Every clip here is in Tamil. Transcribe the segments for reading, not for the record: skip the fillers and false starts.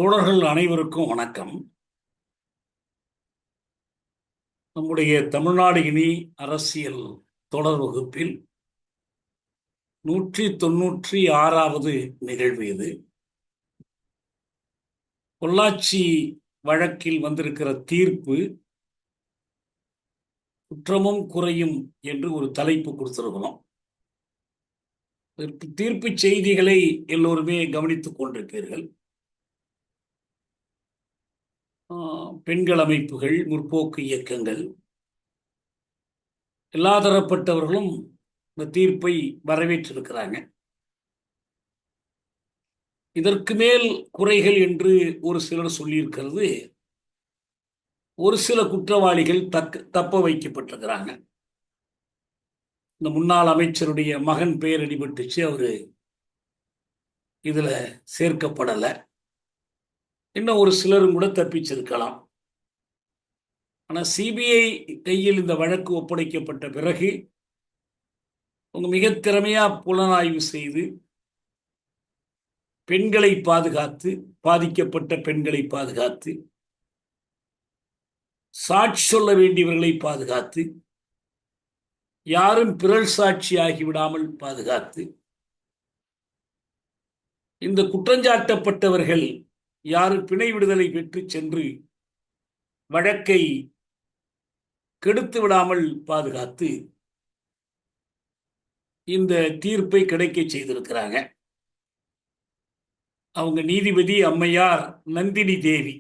தோழர்கள் அனைவருக்கும் வணக்கம். நம்முடைய தமிழ்நாடு இனி அரசியல் தொடர் வகுப்பில் 196வது நிகழ்வு இது. பொள்ளாச்சி வழக்கில் வந்திருக்கிற தீர்ப்பு குற்றமும் குறையும் என்று ஒரு தலைப்பு கொடுத்திருக்கிறோம். தீர்ப்பு செய்திகளை எல்லோருமே கவனித்துக் கொண்டிருப்பீர்கள். பெண்கள் அமைப்புகள், முற்போக்கு இயக்கங்கள், எல்லா தரப்பட்டவர்களும் இந்த தீர்ப்பை வரவேற்றிருக்கிறாங்க. இதற்கு மேல் குறைகள் என்று ஒரு சிலர் சொல்லியிருக்கிறது. ஒரு சில குற்றவாளிகள் தப்ப வைக்கப்பட்டிருக்கிறாங்க. இந்த முன்னாள் அமைச்சருடைய மகன் பெயர் அடிபட்டுச்சு, அவரு இதுல சேர்க்கப்படலை. இன்னும் ஒரு சிலரும் கூட தப்பிச்சிருக்கலாம். ஆனால் சிபிஐ கையில் இந்த வழக்கு ஒப்படைக்கப்பட்ட பிறகு அவங்க மிக திறமையா புலனாய்வு செய்து பெண்களை பாதுகாத்து, பாதிக்கப்பட்ட பெண்களை பாதுகாத்து, சாட்சி சொல்ல வேண்டியவர்களை பாதுகாத்து, யாரும் பிறல் சாட்சி ஆகிவிடாமல் பாதுகாத்து, இந்த குற்றஞ்சாட்டப்பட்டவர்கள் யாரும் பிணை விடுதலை பெற்று சென்று வழக்கை கெடுத்து விடாமல் பாதுகாத்து இந்த தீர்ப்பை கிடைக்க செய்திருக்கிறாங்க. அவங்க நீதிபதி அம்மையார் நந்தினி தேவி,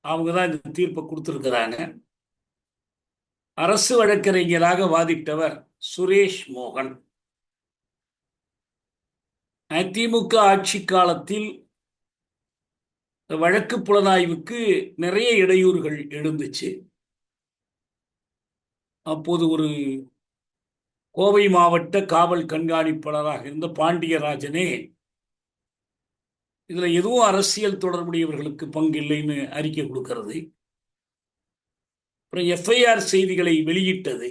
அவங்க தான் இந்த தீர்ப்பை கொடுத்திருக்கிறாங்க. அரசு வழக்கறிஞராக வாதிட்டவர் சுரேஷ் மோகன். அதிமுக ஆட்சி காலத்தில் வழக்கு புலனாய்வுக்கு நிறைய இடையூறுகள் எழுந்துச்சு. அப்போது ஒரு கோவை மாவட்ட காவல் கண்காணிப்பாளராக இருந்த பாண்டியராஜனே இதுல எதுவும் அரசியல் தொடர்புடையவர்களுக்கு பங்கு இல்லைன்னு அறிக்கை கொடுக்கிறது. அப்புறம் எஃப்ஐஆர் செய்திகளை வெளியிட்டது,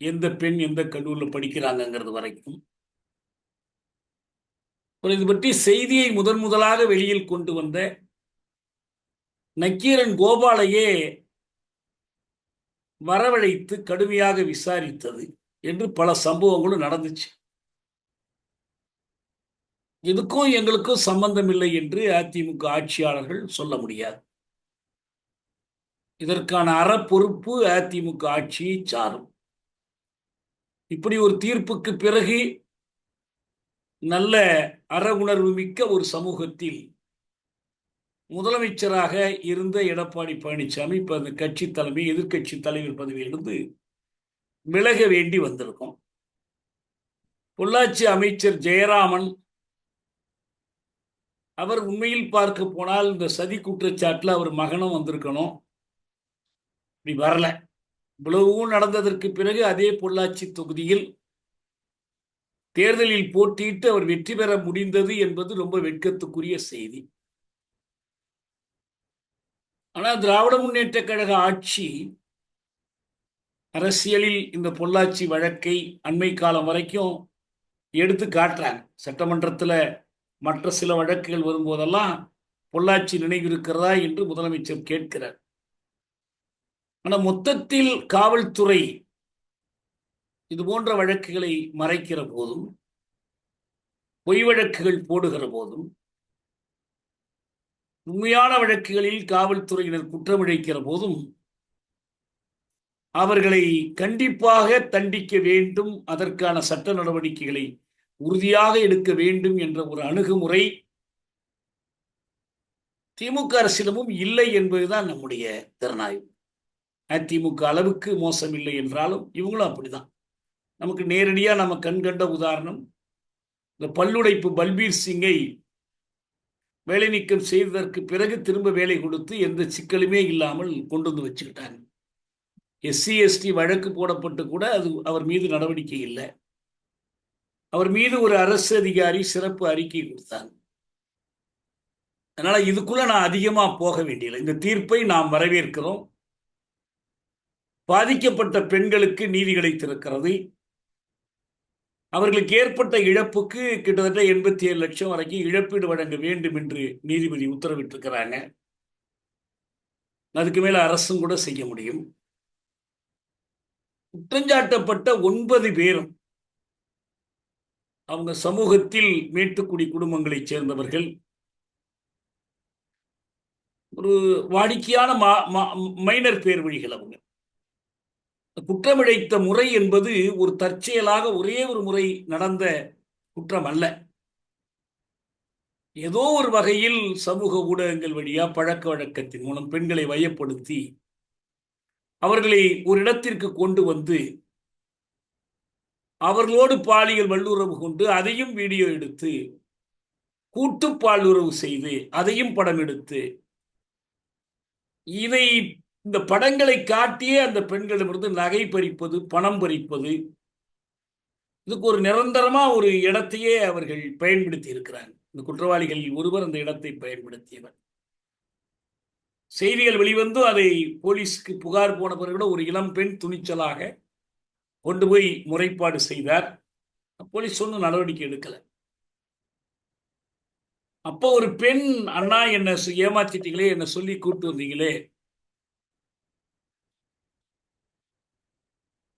எந்த பெண் எந்த கல்லூரியில் படிக்கிறாங்கிறது வரைக்கும். இது பற்றி செய்தியை முதலாக வெளியில் கொண்டு வந்த நக்கீரன் கோபாலையே வரவழைத்து கடுமையாக விசாரித்தது என்று பல சம்பவங்களும் நடந்துச்சு. இதுக்கும் எங்களுக்கும் சம்பந்தம் இல்லை என்று அதிமுக ஆட்சியாளர்கள் சொல்ல முடியாது. இதற்கான அறப்பொறுப்பு அதிமுக ஆட்சியை சாரும். இப்படி ஒரு தீர்ப்புக்கு பிறகு நல்ல அற உணர்வு மிக்க ஒரு சமூகத்தில் முதலமைச்சராக இருந்த எடப்பாடி பழனிசாமி இப்ப அந்த கட்சி தலைமை, எதிர்கட்சி தலைவர் பதவியிலிருந்து விலக வேண்டி வந்திருக்கும். பொள்ளாச்சி அமைச்சர் ஜெயராமன் அவர் உண்மையில் பார்க்க போனால் இந்த சதி குற்றச்சாட்டில் அவர் மகனும் வந்திருக்கணும். இப்படி வரல. இவ்வளவும் நடந்ததற்கு பிறகு அதே பொள்ளாச்சி தொகுதியில் தேர்தலில் போட்டியிட்டு அவர் வெற்றி பெற முடிந்தது என்பது ரொம்ப வெட்கத்துக்குரிய செய்தி. ஆனால் திராவிட முன்னேற்ற கழக ஆட்சி அரசியலில் இந்த பொள்ளாச்சி வழக்கை அண்மை காலம் வரைக்கும் எடுத்து காட்டுறாங்க. சட்டமன்றத்தில் மற்ற சில வழக்குகள் வரும்போதெல்லாம் பொள்ளாச்சி நினைவு இருக்கிறதா என்று முதலமைச்சர் கேட்கிறார். ஆனால் மொத்தத்தில் காவல்துறை இது போன்ற வழக்குகளை மறைக்கிற போதும், பொய் வழக்குகள் போடுகிற போதும், உண்மையான வழக்குகளில் காவல்துறையினர் குற்றமிழைக்கிற போதும் அவர்களை கண்டிப்பாக தண்டிக்க வேண்டும், அதற்கான சட்ட நடவடிக்கைகளை உறுதியாக எடுக்க வேண்டும் என்ற ஒரு அணுகுமுறை திமுக அரசிடமும் இல்லை என்பதுதான் நம்முடைய திறனாய்வு. அதிமுக அளவுக்கு மோசம் இல்லை என்றாலும் இவங்களும் அப்படிதான். நமக்கு நேரடியாக நம்ம கண்கண்ட உதாரணம், இந்த பல்லுடைப்பு பல்பீர் சிங்கை வேலை நீக்கம் செய்ததற்கு பிறகு திரும்ப வேலை கொடுத்து எந்த சிக்கலுமே இல்லாமல் கொண்டு வந்து வச்சுக்கிட்டாங்க. எஸ்சி எஸ்டி வழக்கு போடப்பட்டு கூட அது அவர் மீது நடவடிக்கை இல்லை. அவர் மீது ஒரு அரசு அதிகாரி சிறப்பு அறிக்கை கொடுத்தாங்க. அதனால இதுக்குள்ள நான் அதிகமா போக வேண்டியதில்லை. இந்த தீர்ப்பை நாம் வரவேற்கிறோம். பாதிக்கப்பட்ட பெண்களுக்கு நீதி கிடைத்திருக்கிறது. அவர்களுக்கு ஏற்பட்ட இழப்புக்கு கிட்டத்தட்ட 87 லட்சம் வரைக்கும் இழப்பீடு வழங்க வேண்டும் என்று நீதிபதி உத்தரவிட்டிருக்கிறாங்க. அதுக்கு மேல அரசும் கூட செய்ய முடியும். குற்றஞ்சாட்டப்பட்ட 9 பேரும் அவங்க சமூகத்தில் மேட்டுக்குடி குடும்பங்களைச் சேர்ந்தவர்கள். ஒரு வாடிக்கையான மைனர் பேர் வழிகள். அவங்க குற்றமிழைத்த முறை என்பது ஒரு தற்செயலாக ஒரே ஒரு முறை நடந்த குற்றம் அல்ல. ஏதோ ஒரு வகையில் சமூக ஊடகங்கள் வழியா பழக்க வழக்கத்தின் மூலம் பெண்களை வயப்படுத்தி அவர்களை ஒரு இடத்திற்கு கொண்டு வந்து அவர்களோடு பாலியல் வல்லுறவு கொண்டு அதையும் வீடியோ எடுத்து கூட்டு பாலுறவு செய்து அதையும் படம் எடுத்து இதை இந்த படங்களை காட்டியே அந்த பெண்களிடமிருந்து நகை பறிப்பது, பணம் பறிப்பது, இதுக்கு ஒரு நிரந்தரமா ஒரு இடத்தையே அவர்கள் பயன்படுத்தி இருக்கிறாங்க. இந்த குற்றவாளிகளில் ஒருவர் அந்த இடத்தை பயன்படுத்தியவர். செய்திகள் வெளிவந்து அதை போலீஸ்க்கு புகார் போன பிறகு கூட ஒரு இளம் பெண் துணிச்சலாக கொண்டு போய் முறைப்பாடு செய்தார். போலீஸ் ஒன்றும் நடவடிக்கை எடுக்கல. அப்போ ஒரு பெண், அண்ணா என்ன ஏமாத்திட்டீங்களே, என்ன சொல்லி கூப்பிட்டு வந்தீங்களே,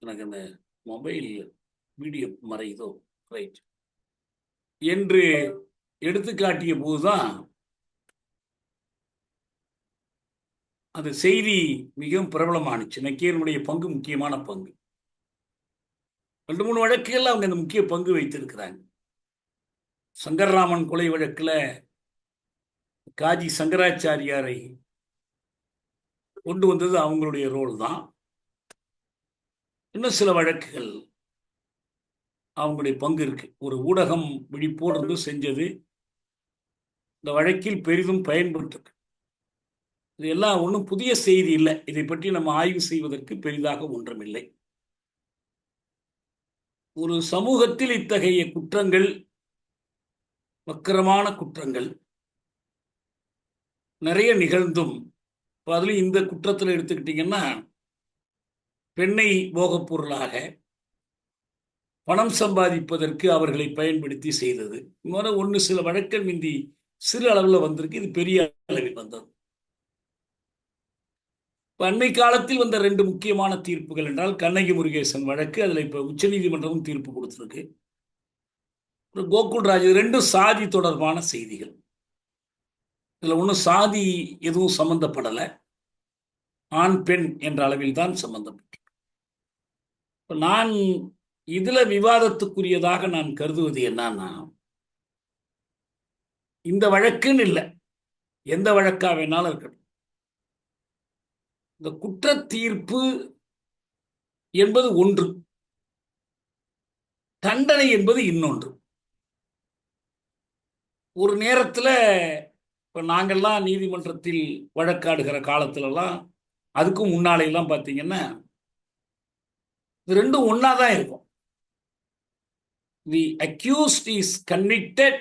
எனக்கு அந்த மொபைல் வீடியோ மறையுதோ ரைட் என்று எடுத்துக்காட்டிய போதுதான் அந்த செய்தி மிகவும் பிரபலமானுச்சு. நக்கீரனுடைய பங்கு முக்கியமான பங்கு. 2-3 வழக்குகள் அவங்க அந்த முக்கிய பங்கு வைத்திருக்கிறாங்க. சங்கர்ராமன் கொலை வழக்கில் காஜி சங்கராச்சாரியாரை கொண்டு வந்தது அவங்களுடைய ரோல் தான். இன்னும் சில வழக்குகள் அவங்களுடைய பங்கு இருக்கு. ஒரு ஊடகம் விழிப்போடு செஞ்சது இந்த வழக்கில் பெரிதும் பயன்பட்டு. இது எல்லாம் ஒன்றும் புதிய செய்தி இல்லை. இதை பற்றி நம்ம ஆய்வு செய்வதற்கு பெரிதாக ஒன்றுமில்லை. ஒரு சமூகத்தில் இத்தகைய குற்றங்கள், வக்கரமான குற்றங்கள் நிறைய நிகழ்ந்தும், அதுல இந்த குற்றத்தில் எடுத்துக்கிட்டீங்கன்னா, பெண்ணை போகப் பொருளாக பணம் சம்பாதிப்பதற்கு அவர்களை பயன்படுத்தி செய்தது. ஒன்று சில வழக்கல் மிந்தி சிறு அளவில் வந்திருக்கு. இது பெரிய அளவில் வந்தது. அண்மை காலத்தில் வந்த 2 முக்கியமான தீர்ப்புகள் என்றால் கண்ணகி முருகேசன் வழக்கு. அதில் இப்போ உச்சநீதிமன்றமும் தீர்ப்பு கொடுத்திருக்கு. கோகுல்ராஜ். 2 சாதி தொடர்பான செய்திகள். இதுல ஒன்றும் சாதி எதுவும் சம்பந்தப்படலை. ஆண் பெண் என்ற அளவில் தான் சம்பந்தப்பட்ட. நான் இதுல விவாதத்துக்குரியதாக நான் கருதுவது என்னன்னா, இந்த வழக்குன்னு இல்லை, எந்த வழக்கா வேணாலும் இருக்கட்டும், இந்த குற்ற தீர்ப்பு என்பது ஒன்று, தண்டனை என்பது இன்னொன்று. ஒரு நேரத்தில் இப்போ நாங்கள்லாம் நீதிமன்றத்தில் வழக்காடுகிற காலத்துலலாம், அதுக்கும் முன்னாலையெல்லாம் பார்த்தீங்கன்னா, இது ரெண்டும் ஒன்றா தான் இருக்கும். The accused is convicted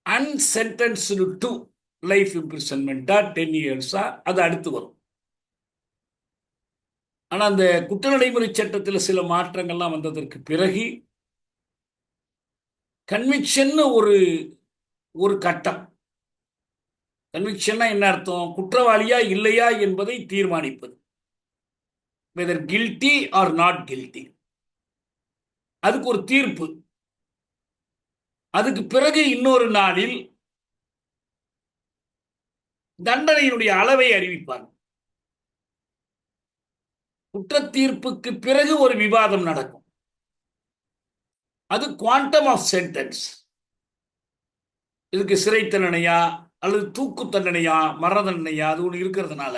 and sentenced to life imprisonment 10 years அது அடுத்து வரும். ஆனால் அந்த குற்ற நடைமுறை சட்டத்தில் சில மாற்றங்கள்லாம் வந்ததற்கு பிறகு கன்விக்ஷன் ஒரு கட்டம். கன்விக்ஷன்னா என்ன அர்த்தம்? குற்றவாளியா இல்லையா என்பதை தீர்மானிப்பது, whether guilty or not guilty. அதுக்கு ஒரு தீர்ப்பு. அதுக்கு பிறகு இன்னொரு நாளில் தண்டனையினுடைய அளவை அறிவிப்பாங்க. குற்ற தீர்ப்புக்கு பிறகு ஒரு விவாதம் நடக்கும். அது குவாண்டம் ஆஃப் சென்டென்ஸ். இதுக்கு சிறை தண்டனையா அல்லது தூக்கு தண்டனையா, மரண தண்டனையா, அது ஒன்று இருக்கிறதுனால,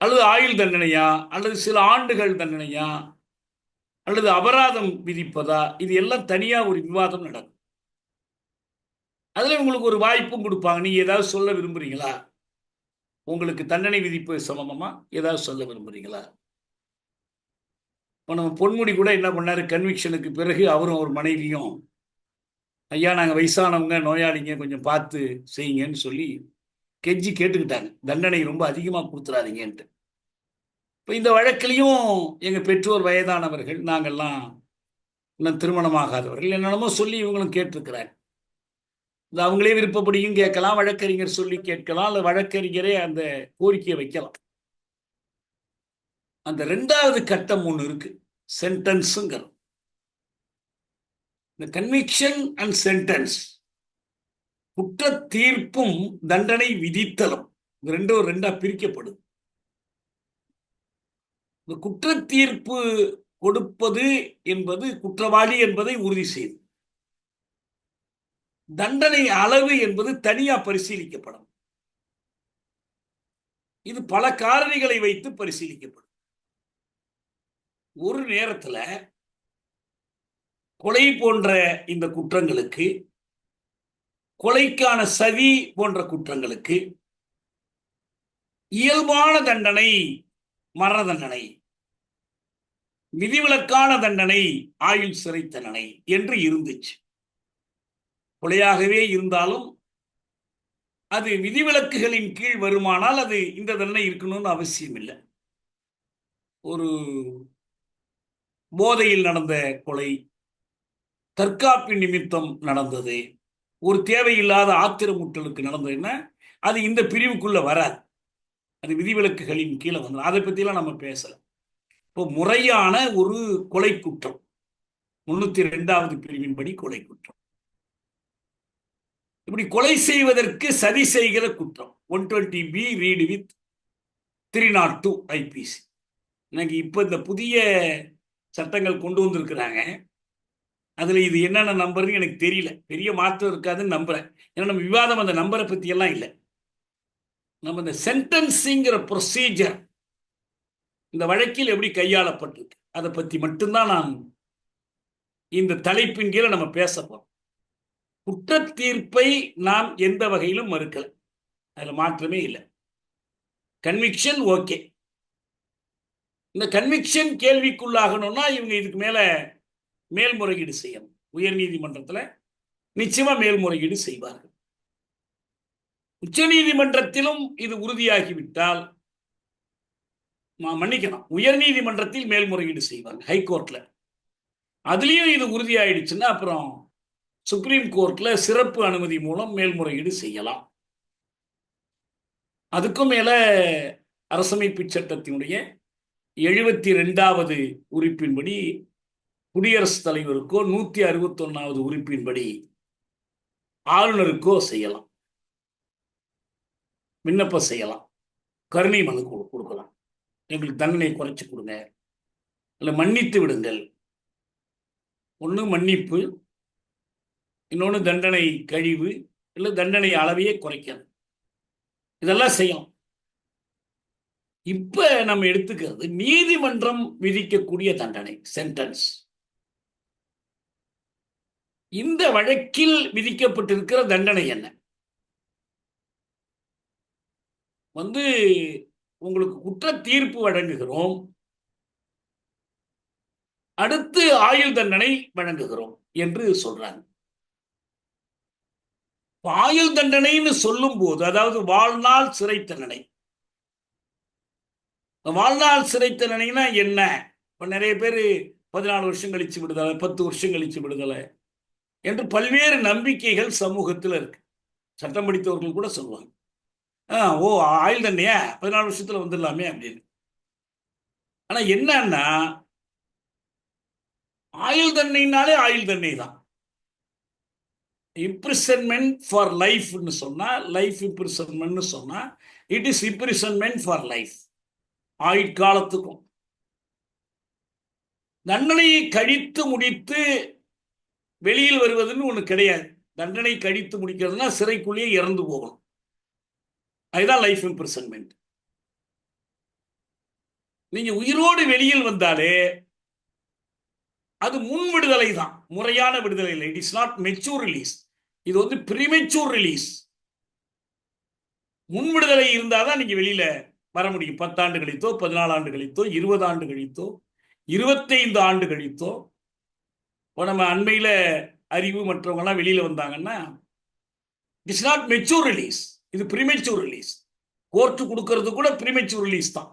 அல்லது ஆயுள் தண்டனையா அல்லது சில ஆண்டுகள் தண்டனையா அல்லது அபராதம் விதிப்பதா, இது எல்லாம் தனியா ஒரு விவாதம் நடக்கும். அதுல உங்களுக்கு ஒரு வாய்ப்பும் கொடுப்பாங்க. நீங்க ஏதாவது சொல்ல விரும்புறீங்களா? உங்களுக்கு தண்டனை விதிப்பு சம்பந்தமா ஏதாவது சொல்ல விரும்புறீங்களா? நம்ம பொன்முடி கூட என்ன பண்ணாரு, கன்விக்ஷனுக்கு பிறகு அவரும் ஒரு மனைவியும், ஐயா நாங்கள் வயசானவங்க, நோயாளிங்க, கொஞ்சம் பார்த்து செய்யுங்கன்னு சொல்லி கெஞ்சி கேட்டுக்கிட்டாங்க, தண்டனை ரொம்ப அதிகமாக கொடுத்துடாதீங்கன்ட்டு. இப்போ இந்த வழக்கிலையும் எங்கள் பெற்றோர் வயதானவர்கள், நாங்கள்லாம் இன்னும் திருமணமாகாதவர்கள் என்னென்னமோ சொல்லி இவங்களும் கேட்டிருக்கிறாங்க. இது அவங்களே விருப்பப்படியும் கேட்கலாம், வழக்கறிஞர் சொல்லி கேட்கலாம், அல்ல வழக்கறிஞரே அந்த கோரிக்கையை வைக்கலாம். அந்த 2வது கட்டம் ஒன்று இருக்கு, சென்டென்ஸுங்கிறது. இந்த கன்விக்ஷன் அண்ட் சென்டென்ஸ், குற்ற தீர்ப்பும் தண்டனை விதித்தலும், ரெண்டும் ரெண்டா பிரிக்கப்படுது. இந்த குற்ற தீர்ப்பு கொடுப்பது என்பது குற்றவாளி என்பதை உறுதி செய்து, தண்டனை அளவு என்பது தனியா பரிசீலிக்கப்படும். இது பல காரணிகளை வைத்து பரிசீலிக்கப்படும். ஒரு நேரத்தில் கொலை போன்ற இந்த குற்றங்களுக்கு, கொலைக்கான சதி போன்ற குற்றங்களுக்கு இயல்பான தண்டனை மரண தண்டனை, விதிவிலக்கான தண்டனை ஆயுள் சிறை தண்டனை என்று இருந்துச்சு. கொலையாகவே இருந்தாலும் அது விதிவிலக்குகளின் கீழ் வருமானால் அது இந்த தண்டனை இருக்கணும்னு அவசியம் இல்லை. ஒரு போதையில் நடந்த கொலை, தற்காப்பின் நிமித்தம் நடந்தது, ஒரு தேவையில்லாத ஆத்திரமூட்டலுக்கு நடந்ததுன்னா அது இந்த பிரிவுக்குள்ள வராது, அது விதிவிலக்குகளின் கீழே வந்து. அதை பற்றிலாம் நம்ம பேசல. இப்போ முறையான ஒரு கொலை குற்றம் 302வது பிரிவின்படி கொலை குற்றம். இப்படி கொலை செய்வதற்கு சதி செய்கிற குற்றம் 120B ரீடு வித் 302 IPC. எனக்கு இப்போ இந்த புதிய சட்டங்கள் கொண்டு வந்திருக்கிறாங்க. அதில் இது என்னென்ன நம்பர்னு எனக்கு தெரியல, பெரிய மாற்றம் இருக்காதுன்னு நம்புறேன். ஏன்னா நம்ம விவாதம் அந்த நம்பரை பற்றியெல்லாம் இல்லை. நம்ம இந்த சென்டென்சிங்கிற ப்ரொசீஜர் இந்த வழக்கில் எப்படி கையாளப்பட்டிருக்கு அதை பற்றி மட்டும்தான் நான் இந்த தலைப்பின் கீழே நம்ம பேச போறோம். குற்ற தீர்ப்பை நாம் எந்த வகையிலும் மறுக்கல, அதில் மாற்றமே இல்லை. Conviction okay. இந்த கன்விக்ஷன் கேள்விக்குள்ளாகணும்னா இவங்க இதுக்கு மேல மேல்முறையீடு செய்யணும். உயர் நீதிமன்றத்தில் நிச்சயமா மேல்முறையீடு செய்வார்கள். உச்ச நீதிமன்றத்திலும் இது உறுதியாகிவிட்டால் மன்னிக்கணும், உயர் நீதிமன்றத்தில் மேல்முறையீடு செய்வாங்க, ஹைகோர்ட்ல. அதுலேயும் இது உறுதியாயிடுச்சுன்னா அப்புறம் சுப்ரீம் கோர்ட்ல சிறப்பு அனுமதி மூலம் மேல்முறையீடு செய்யலாம். அதுக்கும் மேல அரசமைப்பு சட்டத்தினுடைய 72வது உறுப்பின்படி குடியரசுத் தலைவருக்கோ 161வது உறுப்பின்படி ஆளுநருக்கோ செய்யலாம், விண்ணப்பம் செய்யலாம், கருணை மனு கொடுக்கலாம். எங்களுக்கு தண்டனை குறைச்சு கொடுங்க, இல்லை மன்னித்து விடுங்கள். ஒன்று மன்னிப்பு, இன்னொன்று தண்டனை கழிவு, இல்லை தண்டனை அளவையே குறைக்கணும். இதெல்லாம் செய்யலாம். இப்ப நம்ம எடுத்துக்கிறது நீதிமன்றம் விதிக்கக்கூடிய தண்டனை, சென்டென்ஸ். இந்த வழக்கில் விதிக்கப்பட்டிருக்கிற தண்டனை என்ன? உங்களுக்கு குற்ற தீர்ப்பு வழங்குகிறோம், அடுத்து ஆயுள் தண்டனை வழங்குகிறோம் என்று சொல்றாங்க. ஆயுள் தண்டனைன்னு சொல்லும் போது, அதாவது வாழ்நாள் சிறை தண்டனை. வாழ்நாள் சிறை தண்டனைனா என்ன? இப்ப நிறைய பேர் 14 வருஷம் கழிச்சு விடுதலை, 10 வருஷம் கழிச்சு விடுதலை என்று பல்வேறு நம்பிக்கைகள் சமூகத்தில் இருக்கு. சட்டம் படித்தவர்கள் கூட சொல்லுவாங்க, ஓ ஆயுள் தண்டையா 14 வருஷத்துல வந்துடலாமே அப்படின்னு. ஆனா என்னன்னா, ஆயுள் தண்டனைனாலே ஆயுள் தண்டனை தான். இம்ப்ரிசன்மெண்ட் ஃபார் லைஃப்னு சொன்னா, லைஃப் இம்ப்ரிசன்மெண்ட் சொன்னா, it is imprisonment for life, ஆயுட்காலத்துக்கும். தண்டனையை கழித்து முடித்து வெளியில் வருவதுன்னு ஒண்ணு கிடையாது. தண்டனை கழித்து முடிக்கிறதுனா சிறைக்குள்ளேயே இறந்து போகணும், அதுதான் லைஃப் இம்ப்ரிசன்மெண்ட். நீங்க உயிரோடு வெளியில் வந்தாலே அது முன் விடுதலை தான், முறையான விடுதலை இல்லை. It is not mature release, இது ப்ரீமெச்சூர் ரிலீஸ். முன் விடுதலை இருந்தாதான் நீங்க வெளியில வர முடியும். 10 ஆண்டு கழித்தோ, 14 ஆண்டு கழித்தோ, 20 ஆண்டு கழித்தோ, 25 ஆண்டு கழித்தோ. நம்ம அண்மையில அறிவு மற்றவங்க எல்லாம் வெளியில வந்தாங்கன்னா it is not mature release, இது ப்ரீமெச்சூர் ரிலீஸ். கோர்ட்டு கொடுக்கிறது கூட ப்ரீமெச்சூர் ரிலீஸ் தான்,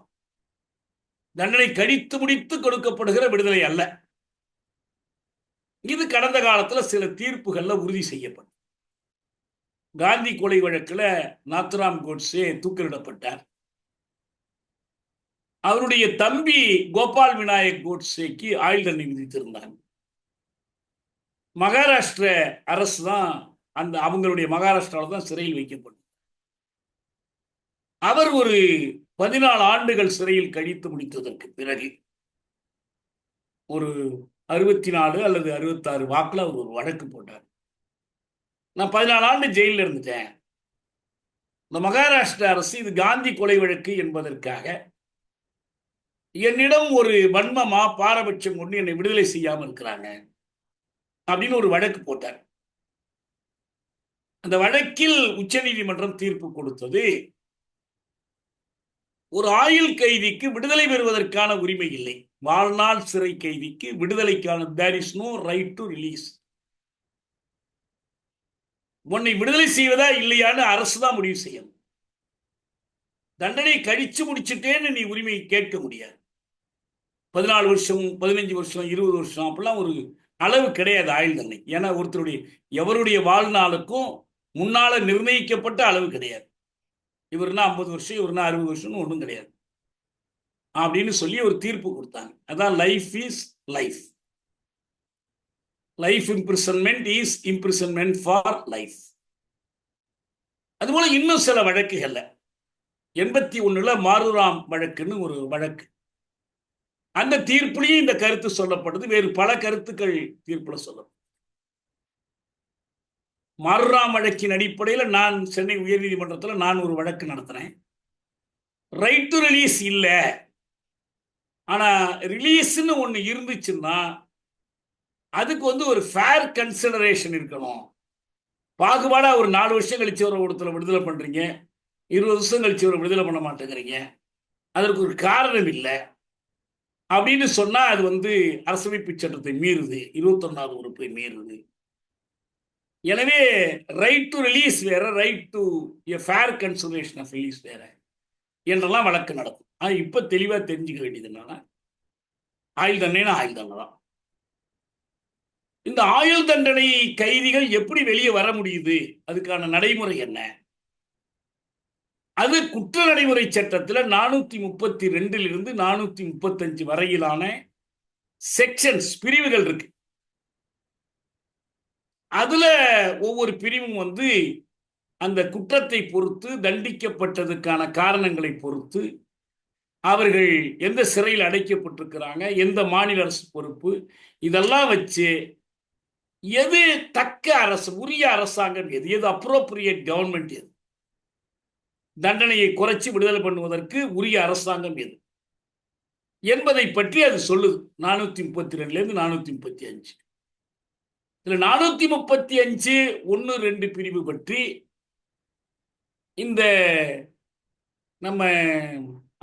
தண்டனை கழித்து முடித்து கொடுக்கப்படுகிற விடுதலை அல்ல. இது கடந்த காலத்துல சில தீர்ப்புகள்ல உறுதி செய்யப்படும். காந்தி கொலை வழக்குல நாத்துராம் கோட்சே தூக்கிலிடப்பட்டார். அவருடைய தம்பி கோபால் விநாயக் கோட்சேக்கு ஆயுள் தண்டனை விதித்திருந்தாங்க. மகாராஷ்டிர அரசு தான் அவங்களுடைய மகாராஷ்டிராவில் தான் சிறையில் வைக்கப்படும். அவர் ஒரு 14 ஆண்டுகள் சிறையில் கழித்து முடித்ததற்கு பிறகு ஒரு 64 அல்லது 66 வாக்குல அவர் ஒரு வழக்கு போட்டார். நான் 14 ஆண்டு ஜெயிலில் இருந்துட்டேன். இந்த மகாராஷ்டிர அரசு இது காந்தி கொலை வழக்கு என்பதற்காக என்னிடம் ஒரு வன்மமா பாரபட்சம் கொண்டு என்னை விடுதலை செய்யாமல் இருக்கிறாங்க அப்படின்னு ஒரு வழக்கு போட்டார். அந்த வழக்கில் உச்சநீதிமன்றம் தீர்ப்பு கொடுத்தது, ஒரு ஆயுள் கைதிக்கு விடுதலை பெறுவதற்கான உரிமை இல்லை. வாழ்நாள் சிறை கைதிக்கு விடுதலைக்கான there is no right to release. உன்னை விடுதலை செய்வதா இல்லையான்னு அரசு தான் முடிவு செய்யும். தண்டனை கழிச்சு முடிச்சுட்டேன்னு நீ உரிமை கேட்க முடியாது. 14 வருஷம் 15 வருஷம் 20 வருஷம் அப்படிலாம் ஒரு அளவு கிடையாது ஆயுள் தண்டனை. ஏன்னா எவருடைய வாழ்நாளுக்கும் முன்னால நிர்ணயிக்கப்பட்ட அளவு கிடையாது. இவருனா 50 வருஷம் இவருனா 60 வருஷம்னு ஒன்றும் கிடையாது அப்படின்னு சொல்லி ஒரு தீர்ப்பு கொடுத்தாங்க. அதான் life is life. Life imprisonment is imprisonment for life. அதுபோல இன்னும் சில வழக்குகள்ல 81ல மாருராம் வழக்குன்னு ஒரு வழக்கு. அந்த தீர்ப்புலையும் இந்த கருத்து சொல்லப்படுது. வேறு பல கருத்துக்கள் தீர்ப்புல சொல்லப்படும். மாருராம் வழக்கின் அடிப்படையில் நான் சென்னை உயர்நீதிமன்றத்தில் நான் ஒரு வழக்கு நடத்தினேன். ரைட் டு ரிலீஸ் இல்லை, ஆனா ரிலீஸ்ன்னு ஒன்று இருந்துச்சுன்னா அதுக்கு ஒரு ஃபேர் கன்சிடரேஷன் இருக்கணும். பாகுபாடா ஒரு 4 வருஷம் கழிச்சு ஒரு ஒருத்தரை விடுதலை பண்றீங்க, 20 வருஷம் கழிச்சு ஒரு விடுதலை பண்ண மாட்டேங்கிறீங்க, அதற்கு ஒரு காரணம் இல்லை அப்படின்னு சொன்னா அது அரசமைப்பு சட்டத்தை மீறுது, 21வது உறுப்பை மீறுது. எனவே ரைட் டு ரிலீஸ் வேற, right to a fair consideration of release வேற என்றெல்லாம் வழக்கு நடக்கும். இப்ப தெளிவா தெரிஞ்சுக்க வேண்டியதுனால ஆயுள் தண்டனை ஆயுள் தண்டனை தான். இந்த ஆயுள் தண்டனை கைதிகள் எப்படி வெளியே வர முடியுது, அதுக்கான நடைமுறை என்ன? அது குற்ற நடைமுறை சட்டத்தில் 432 இருந்து 435 வரையிலான செக்ஷன்ஸ், பிரிவுகள் இருக்கு. அதுல ஒவ்வொரு பிரிவும் அந்த குற்றத்தை பொறுத்து, தண்டிக்கப்பட்டதுக்கான காரணங்களை பொறுத்து, அவர்கள் எந்த சிறையில் அடைக்கப்பட்டிருக்கிறாங்க, எந்த மாநில அரசு பொறுப்பு, இதெல்லாம் வச்சு எது தக்க அரசு, உரிய அரசாங்கம் எது, எது அப்ரோப்ரியேட் கவர்மெண்ட் எது, தண்டனையை குறைச்சி விடுதலை பண்ணுவதற்கு உரிய அரசாங்கம் எது என்பதை பற்றி அது சொல்லுது. 432 இருந்து 435. இதுல 435 1, 2 பிரிவு பற்றி இந்த நம்ம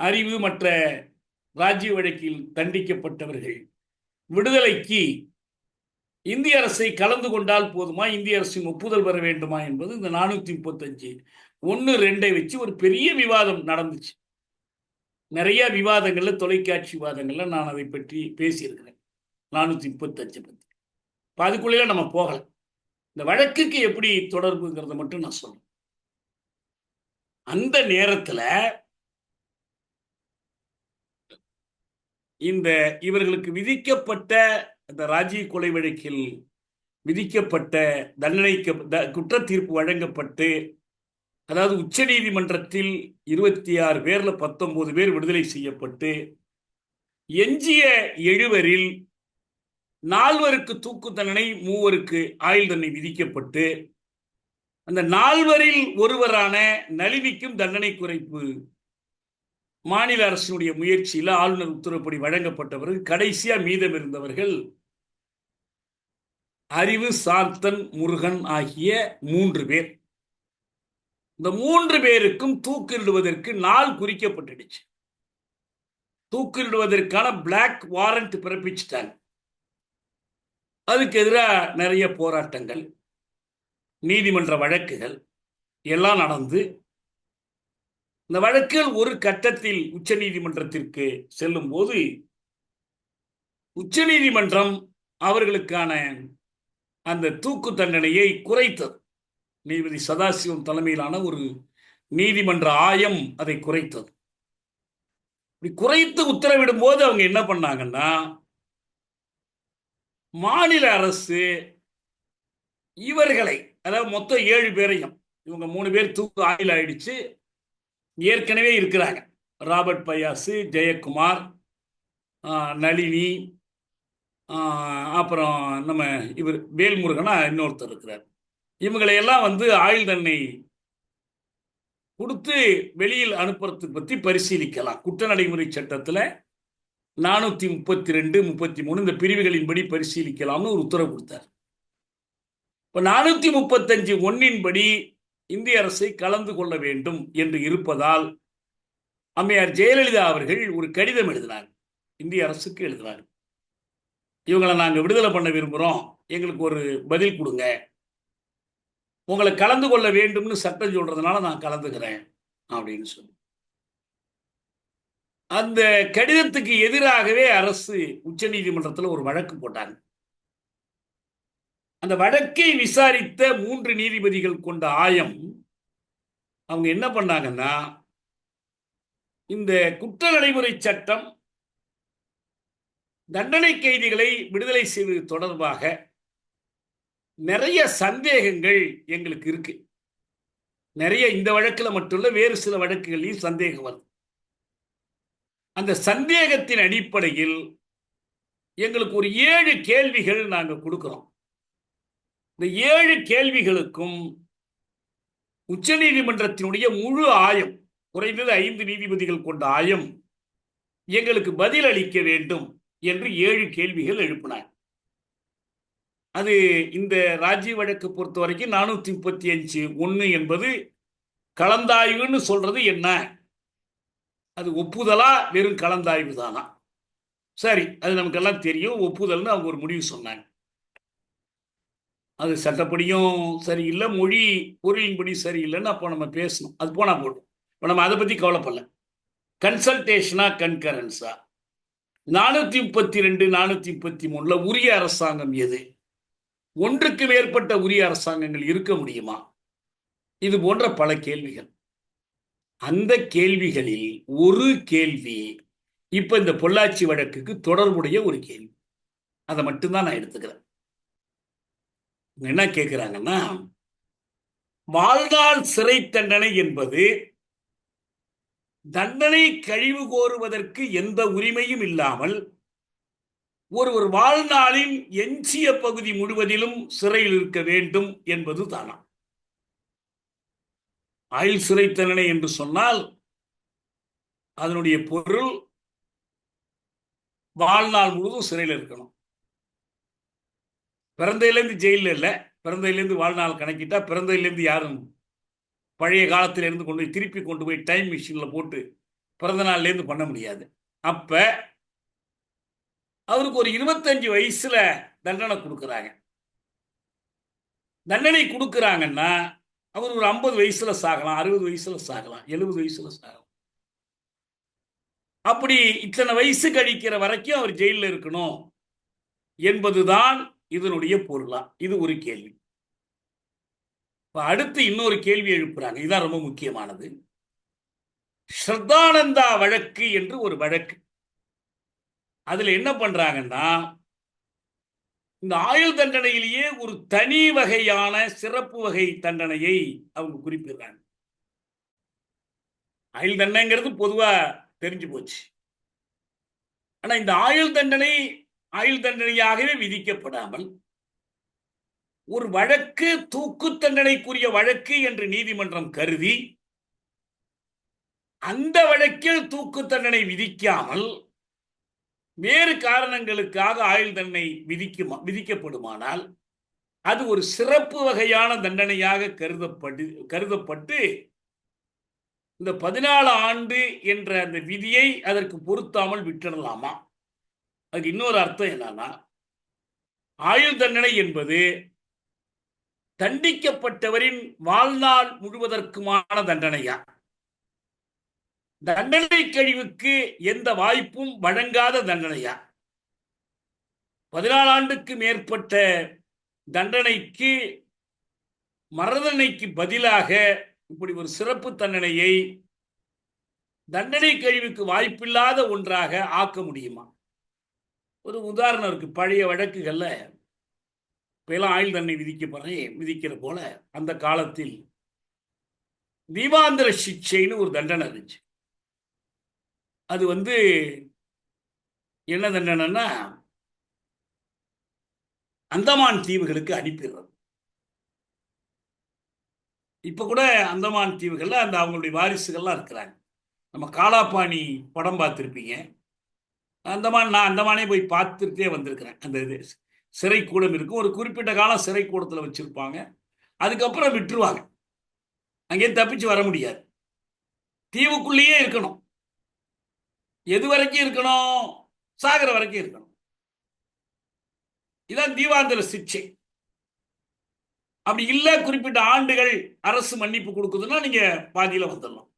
அறிவு மற்ற ராஜீவ் வழக்கில் தண்டிக்கப்பட்டவர்கள் விடுதலைக்கு இந்திய அரசை கலந்து கொண்டால் போதுமா, இந்திய அரசின் ஒப்புதல் பெற வேண்டுமா என்பது இந்த 435 1, 2 வச்சு ஒரு பெரிய விவாதம் நடந்துச்சு. நிறைய விவாதங்கள்ல, தொலைக்காட்சி விவாதங்கள்ல நான் அதை பற்றி பேசியிருக்கிறேன். 435 பத்தி அதுக்குள்ளே நம்ம போகல. இந்த வழக்குக்கு எப்படி தொடர்புங்கிறத மட்டும் நான் சொல்றேன். அந்த நேரத்துல இந்த இவர்களுக்கு விதிக்கப்பட்ட இந்த ராஜீவ் கொலை வழக்கில் விதிக்கப்பட்ட தண்டனைக்கு குற்ற தீர்ப்பு வழங்கப்பட்டு, அதாவது உச்ச நீதிமன்றத்தில் 26 பேர்ல 19 பேர் விடுதலை செய்யப்பட்டு, எஞ்சிய 7 4 தூக்கு தண்டனை, 3 ஆயுள் தண்டனை விதிக்கப்பட்டு, அந்த 4 ஒருவரான நளினிக்கும் தண்டனை குறைப்பு மாநில அரசினுடைய முயற்சியில் ஆளுநர் உத்தரவுப்படி வழங்கப்பட்டவர்கள். கடைசியா மீதம் இருந்தவர்கள் அறிவு, சாந்தன், முருகன் ஆகிய 3 பேர். இந்த 3 பேருக்கும் தூக்கிலிடுவதற்கு நாள் குறிக்கப்பட்டுடுச்சு. தூக்கிலிடுவதற்கான பிளாக் வாரண்ட் பிறப்பிச்சுட்டாங்க. அதுக்கு எதிராக நிறைய போராட்டங்கள், நீதிமன்ற வழக்குகள் எல்லாம் நடந்து, இந்த வழக்குகள் ஒரு கட்டத்தில் உச்ச நீதிமன்றத்திற்கு செல்லும் போது உச்ச நீதிமன்றம் அவர்களுக்கான அந்த தூக்கு தண்டனையை குறைத்தது. நீதிபதி சதாசிவம் தலைமையிலான ஒரு நீதிமன்ற ஆயம் அதை குறைத்தது. குறைத்து உத்தரவிடும் போது அவங்க என்ன பண்ணாங்கன்னா, மாநில அரசு இவர்களை, அதாவது மொத்தம் 7 பேரையும், இவங்க 3 பேர் தூக்கு ஆயுள் ஆயிடுச்சு, ஏற்கனவே இருக்கிறாங்க. ராபர்ட் பயாசு, ஜெயக்குமார், நளினி, அப்புறம் நம்ம இவர் வேல்முருகனா இன்னொருத்தர் இருக்கிறார். இவங்களை எல்லாம் ஆயுள் தண்டனை கொடுத்து வெளியில் அனுப்புறது பற்றி பரிசீலிக்கலாம். குற்ற நடைமுறை சட்டத்தில் 432, 33 இந்த பிரிவுகளின்படி பரிசீலிக்கலாம்னு ஒரு உத்தரவு கொடுத்தார். இப்போ 435 1 இந்திய அரசை கலந்து கொள்ள வேண்டும் என்று இருப்பதால் அம்மையார் ஜெயலலிதா அவர்கள் ஒரு கடிதம் எழுதினார், இந்திய அரசுக்கு எழுதினார். இவங்களை நாங்கள் விடுதலை பண்ண விரும்புகிறோம், எங்களுக்கு ஒரு பதில் கொடுங்க, உங்களை கலந்து கொள்ள வேண்டும்னு சட்டம் சொல்றதுனால நான் கலந்துக்கிறேன் அப்படின்னு சொல்லி அந்த கடிதத்துக்கு எதிராகவே அரசு உச்ச நீதிமன்றத்தில் ஒரு வழக்கு போட்டாங்க. அந்த வழக்கை விசாரித்த 3 நீதிபதிகள் கொண்ட ஆயம் அவங்க என்ன பண்ணாங்கன்னா, இந்த குற்ற நடைமுறை சட்டம் தண்டனை கைதிகளை விடுதலை செய்வது தொடர்பாக நிறைய சந்தேகங்கள் எங்களுக்கு இருக்கு. நிறைய இந்த வழக்கில் மட்டும் வேறு சில வழக்குகளையும் சந்தேகம் வருது. அந்த சந்தேகத்தின் அடிப்படையில் எங்களுக்கு ஒரு 7 கேள்விகள் நாங்கள் கொடுக்கிறோம். இந்த 7 கேள்விகளுக்கும் உச்ச நீதிமன்றத்தினுடைய முழு ஆயம், குறைந்தது 5 நீதிபதிகள் கொண்ட ஆயம் எங்களுக்கு பதில் அளிக்க வேண்டும் என்று 7 கேள்விகள் எழுப்பினார். அது இந்த ராஜீவ் வழக்கு பொறுத்த வரைக்கும் 435 1 என்பது கலந்தாய்வுன்னு சொல்றது என்ன, அது ஒப்புதலா வெறும் கலந்தாய்வு தானா? சரி, அது நமக்கெல்லாம் தெரியும், ஒப்புதல்னு அவங்க ஒரு முடிவு சொன்னாங்க. அது சட்டப்படியும் சரியில்லை, மொழி பொருளின்படி சரியில்லைன்னு அப்போ நம்ம பேசணும், அது போனா போடும். இப்போ நம்ம அதை பற்றி கவலைப்படல. கன்சல்டேஷனா கன்கரன்ஸா? 432 433 உரிய அரசாங்கம் எது? ஒன்றுக்கு மேற்பட்ட உரிய அரசாங்கங்கள் இருக்க முடியுமா? இது போன்ற பல கேள்விகள். அந்த கேள்விகளில் ஒரு கேள்வி இப்ப இந்த பொள்ளாச்சி வழக்குக்கு தொடர்புடைய ஒரு கேள்வி. அதை மட்டும்தான் நான் எடுத்துக்கிறேன். என்ன கேட்கிறாங்கன்னா, வாழ்நாள் சிறை தண்டனை என்பது தண்டனை கழிவு கோருவதற்கு எந்த உரிமையும் இல்லாமல் ஒருவர் வாழ்நாளின் எஞ்சிய பகுதி முழுவதிலும் சிறையில் இருக்க வேண்டும் என்பது தானா? ஆயுள் சிறை தண்டனை என்று சொன்னால் அதனுடைய பொருள் வாழ்நாள் முழுவதும் சிறையில் இருக்கணும். பிறந்தையிலேருந்து ஜெயிலில் இல்லை, பிறந்தையிலேருந்து வாழ்நாள் கணக்கிட்டா பிறந்தையிலேருந்து யாரும் பழைய காலத்திலிருந்து கொண்டு போய் திருப்பி கொண்டு போய் டைம் மிஷினில் போட்டு பிறந்த நாள்லேருந்து பண்ண முடியாது. அப்ப அவருக்கு ஒரு 25 வயசுல தண்டனை கொடுக்குறாங்க. தண்டனை கொடுக்குறாங்கன்னா அவர் ஒரு 50 வயசுல சாகலாம், 60 வயசுல சாகலாம், 70 வயசுல சாகலாம். அப்படி இத்தனை வயசு கழிக்கிற வரைக்கும் அவர் ஜெயிலில் இருக்கணும் என்பதுதான் இதனுடைய பொருளா? இது ஒரு கேள்வி. அடுத்து இன்னொரு கேள்வி எழுப்புறாங்க, இதுதான் ரொம்ப முக்கியமானது. ஸ்ரத்தானந்தா வழக்கு என்று ஒரு வழக்கு. அதுல என்ன பண்றாங்கன்னா, இந்த ஆயுள் தண்டனையிலேயே ஒரு தனி வகையான சிறப்பு வகை தண்டனையை அவங்க குறிப்பிடுறாங்க. ஆயுள் தண்டனைங்கிறது பொதுவா தெரிஞ்சு போச்சு. ஆனா இந்த ஆயுள் தண்டனையாகவே விதிக்கப்படாமல் ஒரு வழக்கு தூக்கு தண்டனைக்குரிய வழக்கு என்று நீதிமன்றம் கருதி அந்த வழக்கில் தூக்கு தண்டனை விதிக்காமல் வேறு காரணங்களுக்காக ஆயுள் தண்டனை விதிக்கப்படுமானால் அது ஒரு சிறப்பு வகையான தண்டனையாக கருதப்பட்டு இந்த 14 ஆண்டு என்ற அந்த விதியை அதற்கு பொருத்தாமல் விட்டுடலாமா? அதுக்கு இன்னொரு அர்த்தம் என்னன்னா, ஆயுள் தண்டனை என்பது தண்டிக்கப்பட்டவரின் வாழ்நாள் முழுவதற்குமான தண்டனையா, தண்டனை கழிவுக்கு எந்த வாய்ப்பும் வழங்காத தண்டனையா? 14 ஆண்டுக்கு மேற்பட்ட தண்டனைக்கு மரணதண்டனைக்கு பதிலாக இப்படி ஒரு சிறப்பு தண்டனையை தண்டனை கழிவுக்கு வாய்ப்பில்லாத ஒன்றாக ஆக்க முடியுமா? ஒரு உதாரணம் இருக்கு. பழைய வழக்குகள்ல இப்பெல்லாம் ஆயுள் தண்டனை விதிக்கிற போல அந்த காலத்தில் தீபாந்திர சிக்ஷைன்னு ஒரு தண்டனை இருந்துச்சு. அது என்ன தண்டனைன்னா, அந்தமான் தீவுகளுக்கு அனுப்பிடுறது. இப்ப கூட அந்தமான் தீவுகள்ல அவங்களுடைய வாரிசுகள்லாம் இருக்கிறாங்க. நம்ம காலாபாணி படம் பார்த்துருப்பீங்க. நான் அந்தமானே போய் பார்த்துட்டே வந்திருக்கிறேன். அந்த இது சிறை கூடம் இருக்கும். ஒரு குறிப்பிட்ட காலம் சிறை கூடத்தில் வச்சிருப்பாங்க. அதுக்கப்புறம் விட்டுருவாங்க. அங்கே தப்பிச்சு வர முடியாது. தீவுக்குள்ளேயே இருக்கணும். எது வரைக்கும் இருக்கணும்? சாகர வரைக்கும் இருக்கணும். இதான் தீவாந்திர சிக்ஷை. அப்படி இல்லை, குறிப்பிட்ட ஆண்டுகள் அரசு மன்னிப்பு கொடுக்குதுன்னா நீங்க பாதியில வந்துடலாம்.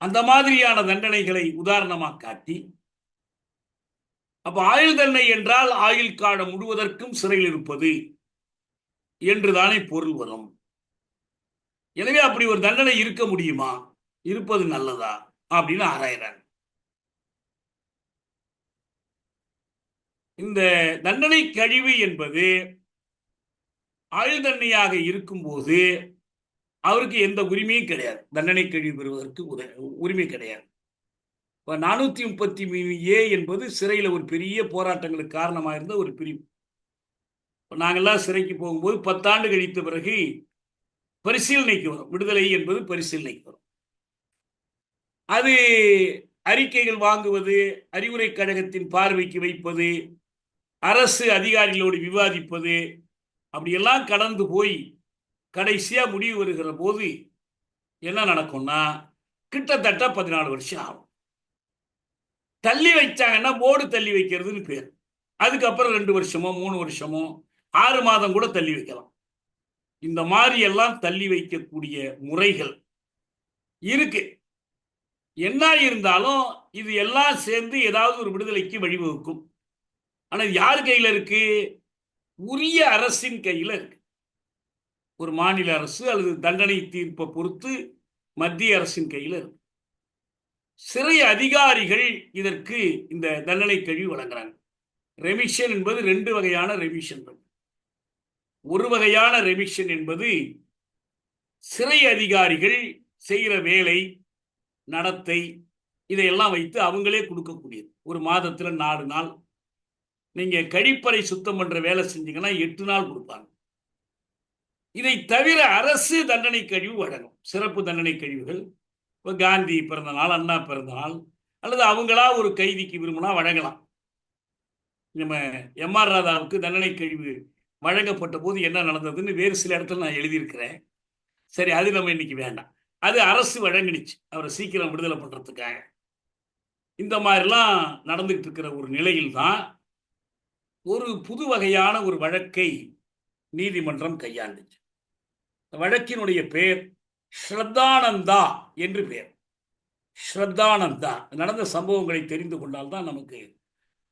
அந்த மாதிரியான தண்டனைகளை உதாரணமாக காட்டி, அப்ப ஆயுள் தண்டனை என்றால் ஆயுள் காலம் முழுவதற்கும் சிறையில் இருப்பது என்றுதானே பொருள் வரும். எனவே அப்படி ஒரு தண்டனை இருக்க முடியுமா, இருப்பது நல்லதா அப்படின்னு ஆராயிறாங்க. இந்த தண்டனை கழிவு என்பது ஆயுள் தண்டனையாக இருக்கும்போது அவருக்கு எந்த உரிமையும் கிடையாது. தண்டனை கழிவு பெறுவதற்கு உரிமை கிடையாது. 433A என்பது சிறையில் ஒரு பெரிய போராட்டங்களுக்கு காரணமாக இருந்த ஒரு பிரிவு. நாங்கள்லாம் சிறைக்கு போகும்போது 10 ஆண்டு கழித்த பிறகு பரிசீலனைக்கு வரும். விடுதலை என்பது பரிசீலனைக்கு வரும். அது அறிக்கைகள் வாங்குவது, அறிவுரை கழகத்தின் பார்வைக்கு வைப்பது, அரசு அதிகாரிகளோடு விவாதிப்பது, அப்படியெல்லாம் கடந்து போய் கடைசியா முடிவு வருகிற போது என்ன நடக்கும்னா, கிட்டத்தட்ட 14 வருஷம் ஆகும். தள்ளி வைச்சாங்கன்னா போர்டு தள்ளி வைக்கிறதுன்னு பேர். அதுக்கப்புறம் 2 வருஷமோ 3 வருஷமோ 6 மாதம் கூட தள்ளி வைக்கலாம். இந்த மாதிரி எல்லாம் தள்ளி வைக்கக்கூடிய முறைகள் இருக்கு. என்ன இருந்தாலும் இது எல்லாம் சேர்ந்து ஏதாவது ஒரு விடுதலைக்கு வழிவகுக்கும். ஆனால் யார் கையில் இருக்கு? உரிய அரசின் கையில் இருக்கு. ஒரு மாநில அரசு அல்லது தண்டனை தீர்ப்பை பொறுத்து மத்திய அரசின் கையில் இருக்கு. சிறை அதிகாரிகள் இதற்கு இந்த தண்டனை கழிவு வழங்குறாங்க. ரெமிஷன் என்பது 2 வகையான ரெமிஷன். ஒரு வகையான ரெமிஷன் என்பது சிறை அதிகாரிகள் செய்கிற வேலை, நடத்தை, இதையெல்லாம் வைத்து அவங்களே கொடுக்கக்கூடியது. ஒரு மாதத்துல 4 நாள் நீங்க கழிப்பறை சுத்தம் பண்ற வேலை செஞ்சீங்கன்னா 8 நாள் கொடுப்பாங்க. இதை தவிர அரசு தண்டனை கழிவு வழங்கும். சிறப்பு தண்டனை கழிவுகள், இப்போ காந்தி பிறந்த நாள், அண்ணா பிறந்த நாள், அல்லது அவங்களா ஒரு கைதிக்கு விரும்பினா வழங்கலாம். நம்ம எம்.ஆர். ராதாவுக்கு தண்டனை கழிவு வழங்கப்பட்ட போது என்ன நடந்ததுன்னு வேறு சில இடத்துல நான் எழுதியிருக்கிறேன். சரி, அது நம்ம இன்னைக்கு வேண்டாம். அது அரசு வழங்கினுச்சு அவரை சீக்கிரம் விடுதலை பண்றதுக்காக. இந்த மாதிரிலாம் நடந்துகிட்டு இருக்கிற ஒரு நிலையில் தான் ஒரு புது வகையான ஒரு வழக்கை நீதிமன்றம் கையாண்டுச்சு. வழக்கினுடைய பெயர் ஸ்ரத்தானந்தா என்று பெயர். ஸ்ரத்தானந்தா நடந்த சம்பவங்களை தெரிந்து கொண்டால் தான் நமக்கு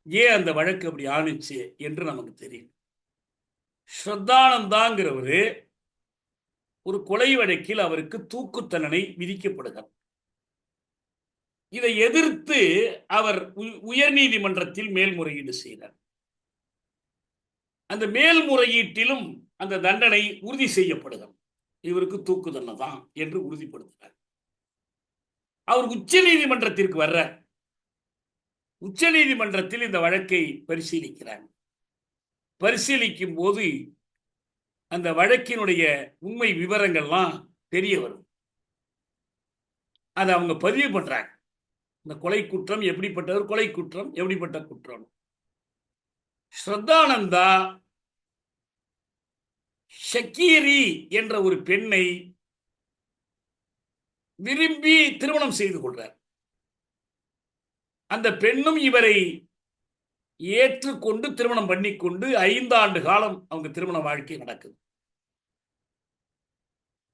ஏன் அந்த வழக்கு அப்படி ஆணுச்சு என்று நமக்கு தெரியும். ஸ்ரத்தானந்தாங்கிறவரு ஒரு கொலை வழக்கில் அவருக்கு தூக்கு தண்டனை விதிக்கப்படுகிறார். இதை எதிர்த்து அவர் உயர் நீதிமன்றத்தில் மேல்முறையீடு செய்தார். அந்த மேல்முறையீட்டிலும் அந்த தண்டனை உறுதி செய்யப்படுகிறது. இவருக்கு தூக்கு தண்டனை தான் என்று உறுதிப்படுத்துகிறார். அவர் உச்ச நீதிமன்றத்திற்கு வர்றார். உச்ச நீதிமன்றத்தில் இந்த வழக்கை பரிசீலிக்கிறார். பரிசீலிக்கும் போது அந்த வழக்கினுடைய உண்மை விவரங்கள்லாம் தெரிய வரும். அதை அவங்க பதிவு பண்றாங்க. இந்த கொலை குற்றம் எப்படிப்பட்டது, கொலை குற்றம் எப்படிப்பட்ட குற்றம். ஸ்ரத்தானந்தா ஷக்கீரி என்ற ஒரு பெண்ணை விரும்பி திருமணம் செய்து கொள்றார். அந்த பெண்ணும் இவரை ஏற்றுக்கொண்டு திருமணம் பண்ணிக்கொண்டு 5 ஆண்டு காலம் அவங்க திருமண வாழ்க்கை நடக்குது.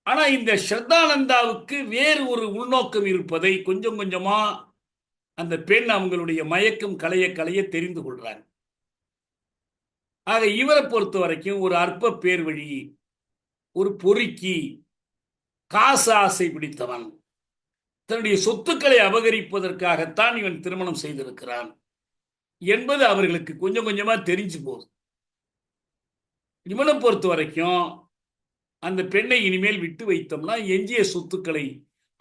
ஆனா இந்த ஸ்ரத்தானந்தாவுக்கு வேறு ஒரு உள்நோக்கம் இருப்பதை கொஞ்சம் கொஞ்சமா அந்த பெண் அவங்களுடைய மயக்கம் களைய களைய தெரிந்து கொள்றாங்க. ஆக இவரை பொறுத்த வரைக்கும் ஒரு அற்ப பேர் வழி, ஒரு பொறுக்கி, காசு ஆசை பிடித்தவன், தன்னுடைய சொத்துக்களை அபகரிப்பதற்காகத்தான் இவன் திருமணம் செய்திருக்கிறான் என்பது அவர்களுக்கு கொஞ்சம் கொஞ்சமா தெரிஞ்சு போகுது. இவனை பொறுத்த வரைக்கும் அந்த பெண்ணை இனிமேல் விட்டு வைத்தோம்னா எஞ்சிய சொத்துக்களை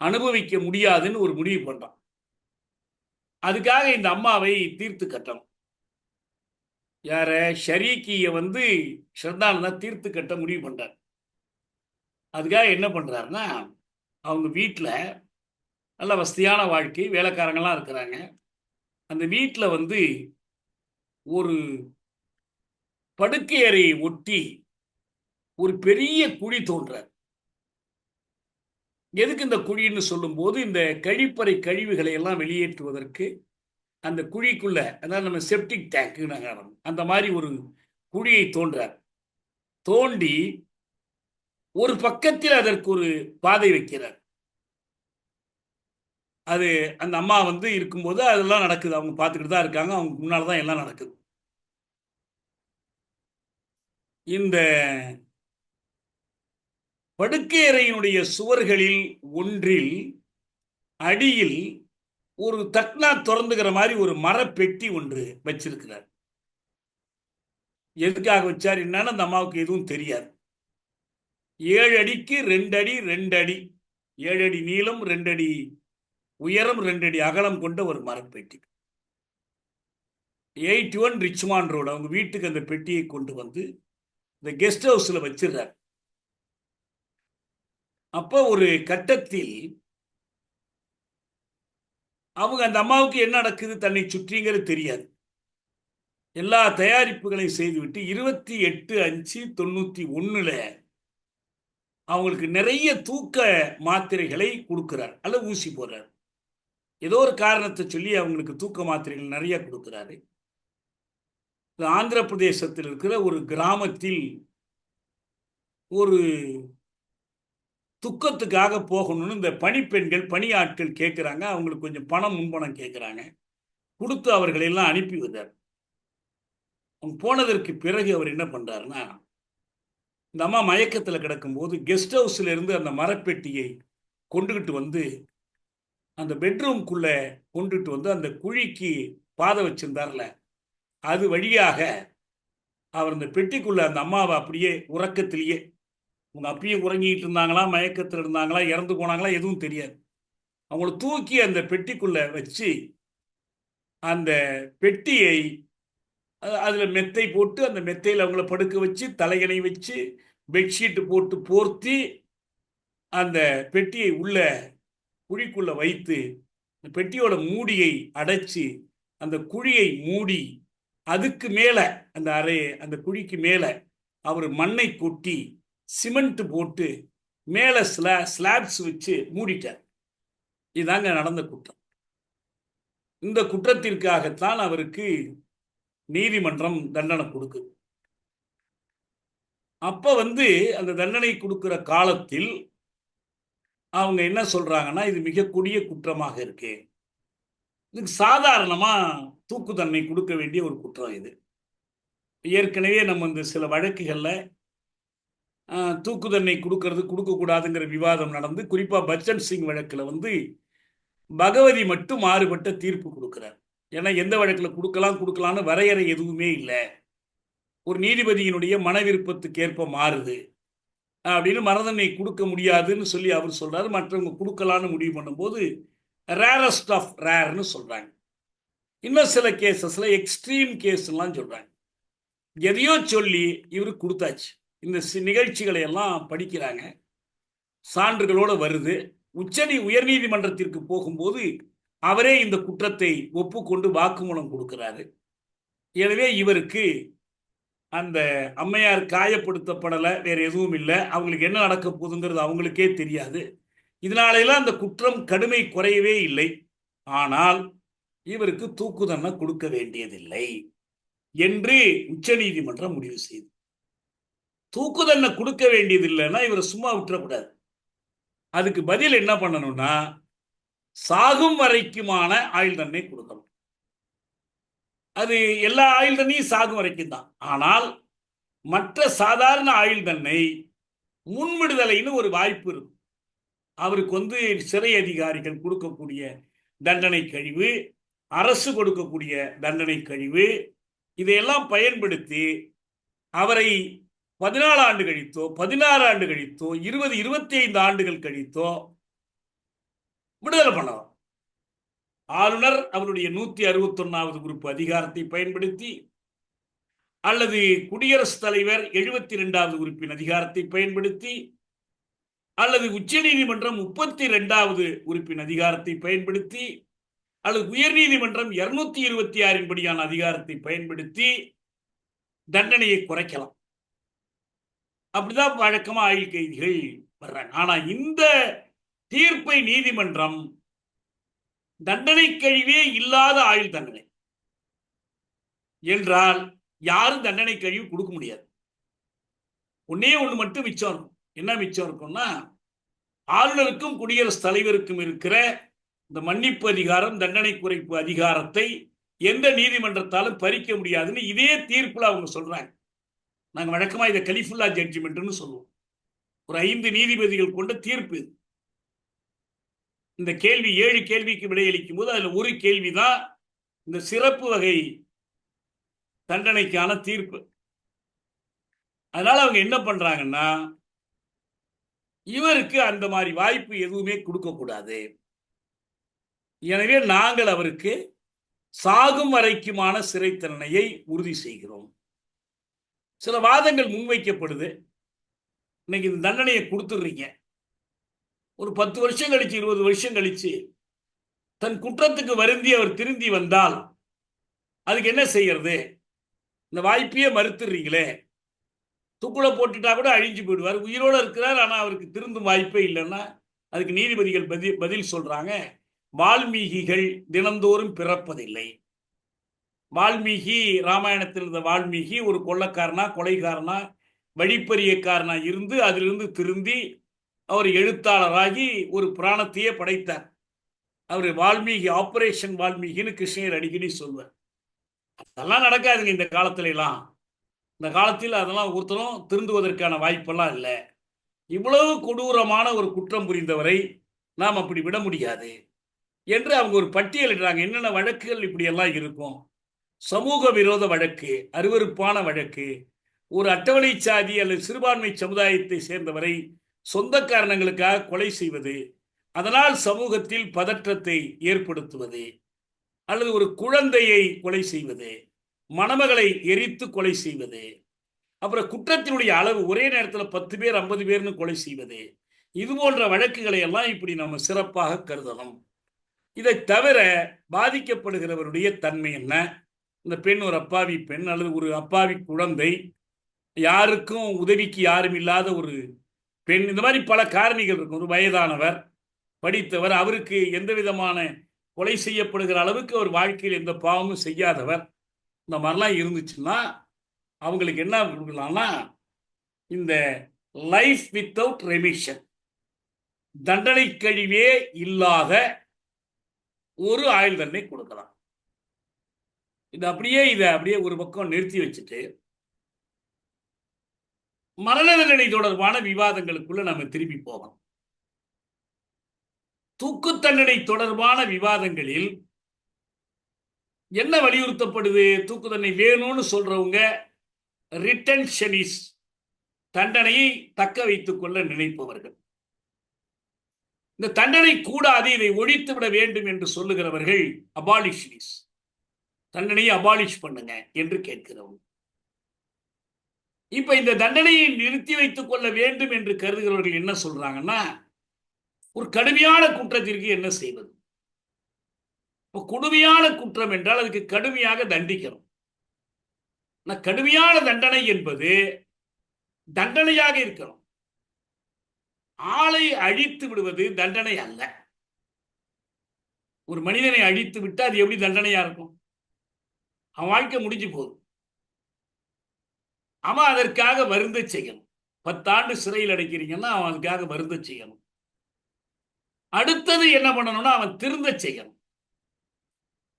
அனுபவிக்க முடியாதுன்னு ஒரு முடிவு பண்றான். அதுக்காக இந்த அம்மாவை தீர்த்து கட்டணும். யார ஷரீக்கிய ஸ்ரத்தானந்தா தீர்த்து கட்ட முடிவு பண்றார். அதுக்காக என்ன பண்றாருன்னா, அவங்க வீட்டில் நல்ல வசதியான வாழ்க்கை, வேலைக்காரங்களாம் இருக்கிறாங்க. அந்த வீட்டில் ஒரு படுக்கை அறையை ஒட்டி ஒரு பெரிய குழி தோன்றார். எதுக்கு இந்த குழின்னு சொல்லும்போது, இந்த கழிப்பறை கழிவுகளை எல்லாம் வெளியேற்றுவதற்கு அந்த குழிக்குள்ள, அதாவது நம்ம செப்டிக் டேங்க் அந்த மாதிரி ஒரு குழியை தோன்றார். தோண்டி ஒரு பக்கத்தில் அதற்கு ஒரு பாதை வைக்கிறார். அது அந்த அம்மா இருக்கும்போது அதெல்லாம் நடக்குது. அவங்க பார்த்துக்கிட்டு தான் இருக்காங்க. அவங்க முன்னால தான் எல்லாம் நடக்குது. இந்த படுக்கை அறையினுடைய சுவர்களில் ஒன்றில் அடியில் ஒரு தக்னா திறந்துகிற மாதிரி ஒரு மரப்பெட்டி ஒன்று வச்சிருக்கிறார். எதுக்காக வச்சார் என்னன்னு அந்த அம்மாவுக்கு எதுவும் தெரியாது. 7 அடிக்கு 2 அடி 2 அடி, 7 அடி நீளம், 2 அடி உயரம், 2 அடி அகலம் கொண்ட ஒரு மரப்பெட்டி. 81 ரிச்மாண்ட் ரோடு அவங்க வீட்டுக்கு அந்த பெட்டியை கொண்டு வந்து இந்த கெஸ்ட் ஹவுஸ்ல வச்சிருந்தார். அப்போ ஒரு கட்டத்தில் அவங்க அந்த அம்மாவுக்கு என்ன நடக்குது தன்னை சுற்றிங்கிறது தெரியாது. எல்லா தயாரிப்புகளையும் செய்துவிட்டு 28/5/91 அவங்களுக்கு நிறைய தூக்க மாத்திரைகளை கொடுக்கிறார் அல்ல ஊசி போடுறார். ஏதோ ஒரு காரணத்தை சொல்லி அவங்களுக்கு தூக்க மாத்திரைகள் நிறைய கொடுக்கிறாரு. ஆந்திர பிரதேசத்தில் இருக்கிற ஒரு கிராமத்தில் ஒரு துக்கத்துக்காக போகணும்னு இந்த பணிப்பெண்கள் பணியாட்கள் கேட்குறாங்க. அவங்களுக்கு கொஞ்சம் பணம் முன்பணம் கேட்குறாங்க. கொடுத்து அவர்களை எல்லாம் அனுப்பி விடுறார். அவங்க போனதற்கு பிறகு அவர் என்ன பண்றாருன்னா, இந்த அம்மா மயக்கத்தில் கிடக்கும்போது கெஸ்ட் ஹவுஸ்ல இருந்து அந்த மரப்பெட்டியை கொண்டுகிட்டு அந்த பெட்ரூம்குள்ள கொண்டுட்டு அந்த குழிக்கு பாதை வச்சிருந்தார்ல, அது வழியாக அவர் அந்த பெட்டிக்குள்ள அந்த அம்மாவை அப்படியே உறக்கத்திலேயே, அவங்க அப்பயே உறங்கிட்டு இருந்தாங்களா, மயக்கத்தில் இருந்தாங்களா, இறந்து போனாங்களா எதுவும் தெரியாது. அவங்கள தூக்கி அந்த பெட்டிக்குள்ள வச்சு அந்த பெட்டியை அதில் மெத்தை போட்டு அந்த மெத்தையில் அவங்கள படுக்க வச்சு தலையணை வச்சு பெட்ஷீட்டு போட்டு போர்த்தி அந்த பெட்டியை உள்ள குழிக்குள்ள வைத்து அந்த பெட்டியோட மூடியை அடைச்சி அந்த குழியை மூடி அதுக்கு மேலே அந்த குழிக்கு மேலே அவர் மண்ணை கொட்டி சிமெண்ட் போட்டு மேலே ஸ்லாப்ஸ் வச்சு மூடிட்டார். இதாங்க நடந்த குற்றம். இந்த குற்றத்திற்காகத்தான் அவருக்கு நீதிமன்றம் தண்டனை கொடுக்குது. அப்ப அந்த தண்டனை கொடுக்கிற காலத்தில் அவங்க என்ன சொல்றாங்கன்னா, இது மிக கொடிய குற்றமாக இருக்கு, இதுக்கு சாதாரணமா தூக்கு தண்டனை கொடுக்க வேண்டிய ஒரு குற்றம் இது. ஏற்கனவே நம்ம சில வழக்குகள்ல தூக்கு தண்டனை கொடுக்கறது கொடுக்க கூடாதுங்கிற விவாதம் நடந்து, குறிப்பா பச்சன் சிங் வழக்குல பகவதி மட்டும் மாறுபட்ட தீர்ப்பு கொடுக்கிறார். ஏன்னா எந்த வழக்கில் கொடுக்கலாம்னு வரையறை எதுவுமே இல்லை, ஒரு நீதிபதியினுடைய மன விருப்பத்துக்கு ஏற்ப மாறுது அப்படின்னு மரணதண்டனை கொடுக்க முடியாதுன்னு சொல்லி அவர் சொல்றாரு. மற்றவங்க கொடுக்கலான்னு முடிவு பண்ணும்போது ரேரஸ்ட் ஆஃப் ரேர்னு சொல்றாங்க. இன்னும் சில கேசஸ்ல எக்ஸ்ட்ரீம் கேஸ்லாம் சொல்றாங்க. எதையோ சொல்லி இவரு கொடுத்தாச்சு. இந்த நிகழ்ச்சிகளை எல்லாம் படிக்கிறாங்க, சான்றுகளோட வருது. உயர்நீதிமன்றத்திற்கு போகும்போது அவரே இந்த குற்றத்தை ஒப்புக்கொண்டு வாக்குமூலம் கொடுக்கிறாரு. எனவே இவருக்கு அந்த அம்மையார் காயப்படுத்தப்படலை, வேற எதுவும் இல்லை, அவங்களுக்கு என்ன நடக்க போகுதுங்கிறது அவங்களுக்கே தெரியாது. இதனாலெல்லாம் அந்த குற்றம் கடுமை குறையவே இல்லை. ஆனால் இவருக்கு தூக்கு தண்டனை கொடுக்க வேண்டியதில்லை என்று உச்சநீதிமன்றம் முடிவு செய்து, தூக்கு தண்டனை கொடுக்க வேண்டியதில்லைன்னா இவரை சும்மா விட்டுறக்கூடாது. அதுக்கு பதில் என்ன பண்ணணும்னா, சாகும் வரைக்குமான ஆயுள் தண்டனை கொடுக்கணும். அது எல்லா ஆயுள் தண்டையும் சாகும் வரைக்கும் தான். ஆனால் மற்ற சாதாரண ஆயுள் தண்டனை முன்விடுதலைன்னு ஒரு வாய்ப்பு இருக்கும். அவருக்கு சிறை அதிகாரிகள் கொடுக்கக்கூடிய தண்டனை கழிவு, அரசு கொடுக்கக்கூடிய தண்டனை கழிவு, இதையெல்லாம் பயன்படுத்தி அவரை 14 ஆண்டு கழித்தோ 16 ஆண்டு கழித்தோ 20 25 ஆண்டுகள் கழித்தோ விடுதலை பண்ணலாம். ஆளுநர் அவருடைய 161வது உறுப்பு அதிகாரத்தை பயன்படுத்தி, அல்லது குடியரசுத் தலைவர் 72வது உறுப்பின் அதிகாரத்தை பயன்படுத்தி, அல்லது உச்ச நீதிமன்றம் 32வது உறுப்பின் அதிகாரத்தை பயன்படுத்தி, அல்லது உயர் நீதிமன்றம் 226 படியான அதிகாரத்தை பயன்படுத்தி தண்டனையை குறைக்கலாம். அப்படிதான் வழக்கமா ஆயுள் கைதிகள் வர்றாங்க. ஆனா இந்த தீர்ப்பை நீதிமன்றம் தண்டனை கழிவே இல்லாத ஆயுள் தண்டனை என்றால் யாரும் தண்டனை கழிவு கொடுக்க முடியாது. ஒன்னே ஒண்ணு மட்டும் மிச்சம் இருக்கும். என்ன மிச்சம் இருக்கும்னா, ஆளுநருக்கும் குடியரசுத் தலைவருக்கும் இருக்கிற இந்த மன்னிப்பு அதிகாரம், தண்டனை குறைப்பு அதிகாரத்தை எந்த நீதிமன்றத்தாலும் பறிக்க முடியாதுன்னு இதே தீர்ப்புல அவங்க சொல்றாங்க. நாங்கள் வழக்கமா இதை கலிஃபுல்லா ஜட்ஜ்மெண்ட்னு சொல்லுவோம். ஒரு 5 நீதிபதிகள் கொண்ட தீர்ப்பு இது. இந்த கேள்வி 7 கேள்விக்கு விடையளிக்கும் போது அதுல ஒரு கேள்விதான் இந்த சிறப்பு வகை தண்டனைக்கான தீர்ப்பு. அதனால அவங்க என்ன பண்றாங்கன்னா, இவருக்கு அந்த மாதிரி வாய்ப்பு எதுவுமே கொடுக்க கூடாது. எனவே நாங்கள் அவருக்கு சாகும் வரைக்குமான சிறை தண்டனையை உறுதி செய்கிறோம். சில வாதங்கள் முன்வைக்கப்படுது. இன்னைக்கு இந்த தண்டனையை கொடுத்துடுறீங்க, ஒரு 10 வருஷம் கழிச்சு 20 வருஷம் கழிச்சு தன் குற்றத்துக்கு வருந்தி அவர் திருந்தி வந்தால் அதுக்கு என்ன செய்யறது? இந்த வாய்ப்பையே மறுத்துறீங்களே. தூக்குல போட்டுட்டா கூட அழிஞ்சு போயிடுவார், உயிரோடு இருக்கிறார், ஆனா அவருக்கு திருந்தும் வாய்ப்பே இல்லைன்னா அதுக்கு நீதிபதிகள் பதில் சொல்றாங்க, வால்மீகிகள் தினந்தோறும் பிறப்பதில்லை. வால்மீகி, ராமாயணத்தில் இருந்த வால்மீகி ஒரு கொள்ளைக்காரனா, கொலைகாரனா, வழிப்பறியக்காரனா இருந்து அதிலிருந்து திருந்தி அவர் எழுத்தாளராகி ஒரு புராணத்தையே படைத்தார். அவர் வால்மீகி, ஆபரேஷன் வால்மீகின்னு கிருஷ்ணர் அடிக்கடி சொல்வார். அதெல்லாம் நடக்காதுங்க இந்த காலத்துல எல்லாம். இந்த காலத்தில் அதெல்லாம் ஒருத்தரும் திருந்துவதற்கான வாய்ப்பெல்லாம் இல்லை. இவ்வளவு கொடூரமான ஒரு குற்றம் புரிந்தவரை நாம் அப்படி விட முடியாது என்று அவங்க ஒரு பட்டியலிடுறாங்க. என்னென்ன வழக்குகள் இப்படியெல்லாம் இருக்கும். சமூக விரோத வழக்கு, அருவருப்பான வழக்கு, ஒரு அட்டவணை சாதி அல்லது சிறுபான்மை சமுதாயத்தை சேர்ந்தவரை சொந்த காரணங்களுக்காக கொலை செய்வது, அதனால் சமூகத்தில் பதற்றத்தை ஏற்படுத்துவது, அல்லது ஒரு குழந்தையை கொலை செய்வது, மணமகளை எரித்து கொலை செய்வது, அப்புறம் குற்றத்தினுடைய அளவு ஒரே நேரத்தில் 10 பேர் 50 பேர்னு கொலை செய்வது, இது போன்ற வழக்குகளை எல்லாம் இப்படி நம்ம சிறப்பாக கருதணும். இதை தவிர பாதிக்கப்படுகிறவருடைய தன்மை என்ன? இந்த பெண் ஒரு அப்பாவி பெண் அல்லது ஒரு அப்பாவி குழந்தை, யாருக்கும் உதவிக்கு யாரும் இல்லாத ஒரு பெண், இந்த மாதிரி பல காரணிகள் இருக்கும். ஒரு வயதானவர், படித்தவர், அவருக்கு எந்த விதமான கொலை செய்யப்படுகிற அளவுக்கு அவர் வாழ்க்கையில் எந்த பாவமும் செய்யாதவர், இந்த மாதிரிலாம் இருந்துச்சுன்னா அவங்களுக்கு என்ன கொடுக்கலாம்னா, இந்த லைஃப் வித்தவுட் ரெமிஷன், தண்டனை கழிவே இல்லாத ஒரு ஆயுள் தண்டனை கொடுக்கலாம். இதை அப்படியே ஒரு பக்கம் நிறுத்தி வச்சுட்டு மரண தண்டனை தொடர்பான விவாதங்களுக்குள்ள நம்ம திரும்பி போகணும். தூக்கு தண்டனை தொடர்பான விவாதங்களில் என்ன வலியுறுத்தப்படுது? தூக்கு தண்டனை வேணும்னு சொல்றவங்க ரிட்டன்ஷனிஸ்ட், தண்டனையை தக்க வைத்துக் கொள்ள நினைப்பவர்கள். இந்த தண்டனை கூடாது, இதை ஒழித்து விட வேண்டும் என்று சொல்லுகிறவர்கள் அபாலிஷனிஸ்ட், தண்டனையை அபாலிஷ் பண்ணுங்க என்று கேட்கிறவங்க. இப்ப இந்த தண்டனையை நிறுத்தி வைத்துக் கொள்ள வேண்டும் என்று கருதுகிறவர்கள் என்ன சொல்றாங்கன்னா, ஒரு கடுமையான குற்றத்திற்கு என்ன செய்வது? கொடுமையான குற்றம் என்றால் அதுக்கு கடுமையாக தண்டிக்கணும். கடுமையான தண்டனை என்பது தண்டனையாக இருக்கணும். ஆளை அழித்து விடுவது தண்டனை அல்ல. ஒரு மனிதனை அழித்து விட்டு அது எப்படி தண்டனையா இருக்கும்? அவன் வாழ்க்கை முடிஞ்சு போகுது. அவன் அதற்காக வருந்த செய்யணும். 10 ஆண்டு சிறையில் அடைக்கிறீங்கன்னா அவன் அதுக்காக வருந்த செய்யணும். அடுத்தது என்ன பண்ணணும்னா அவன் திருந்த செய்யணும்.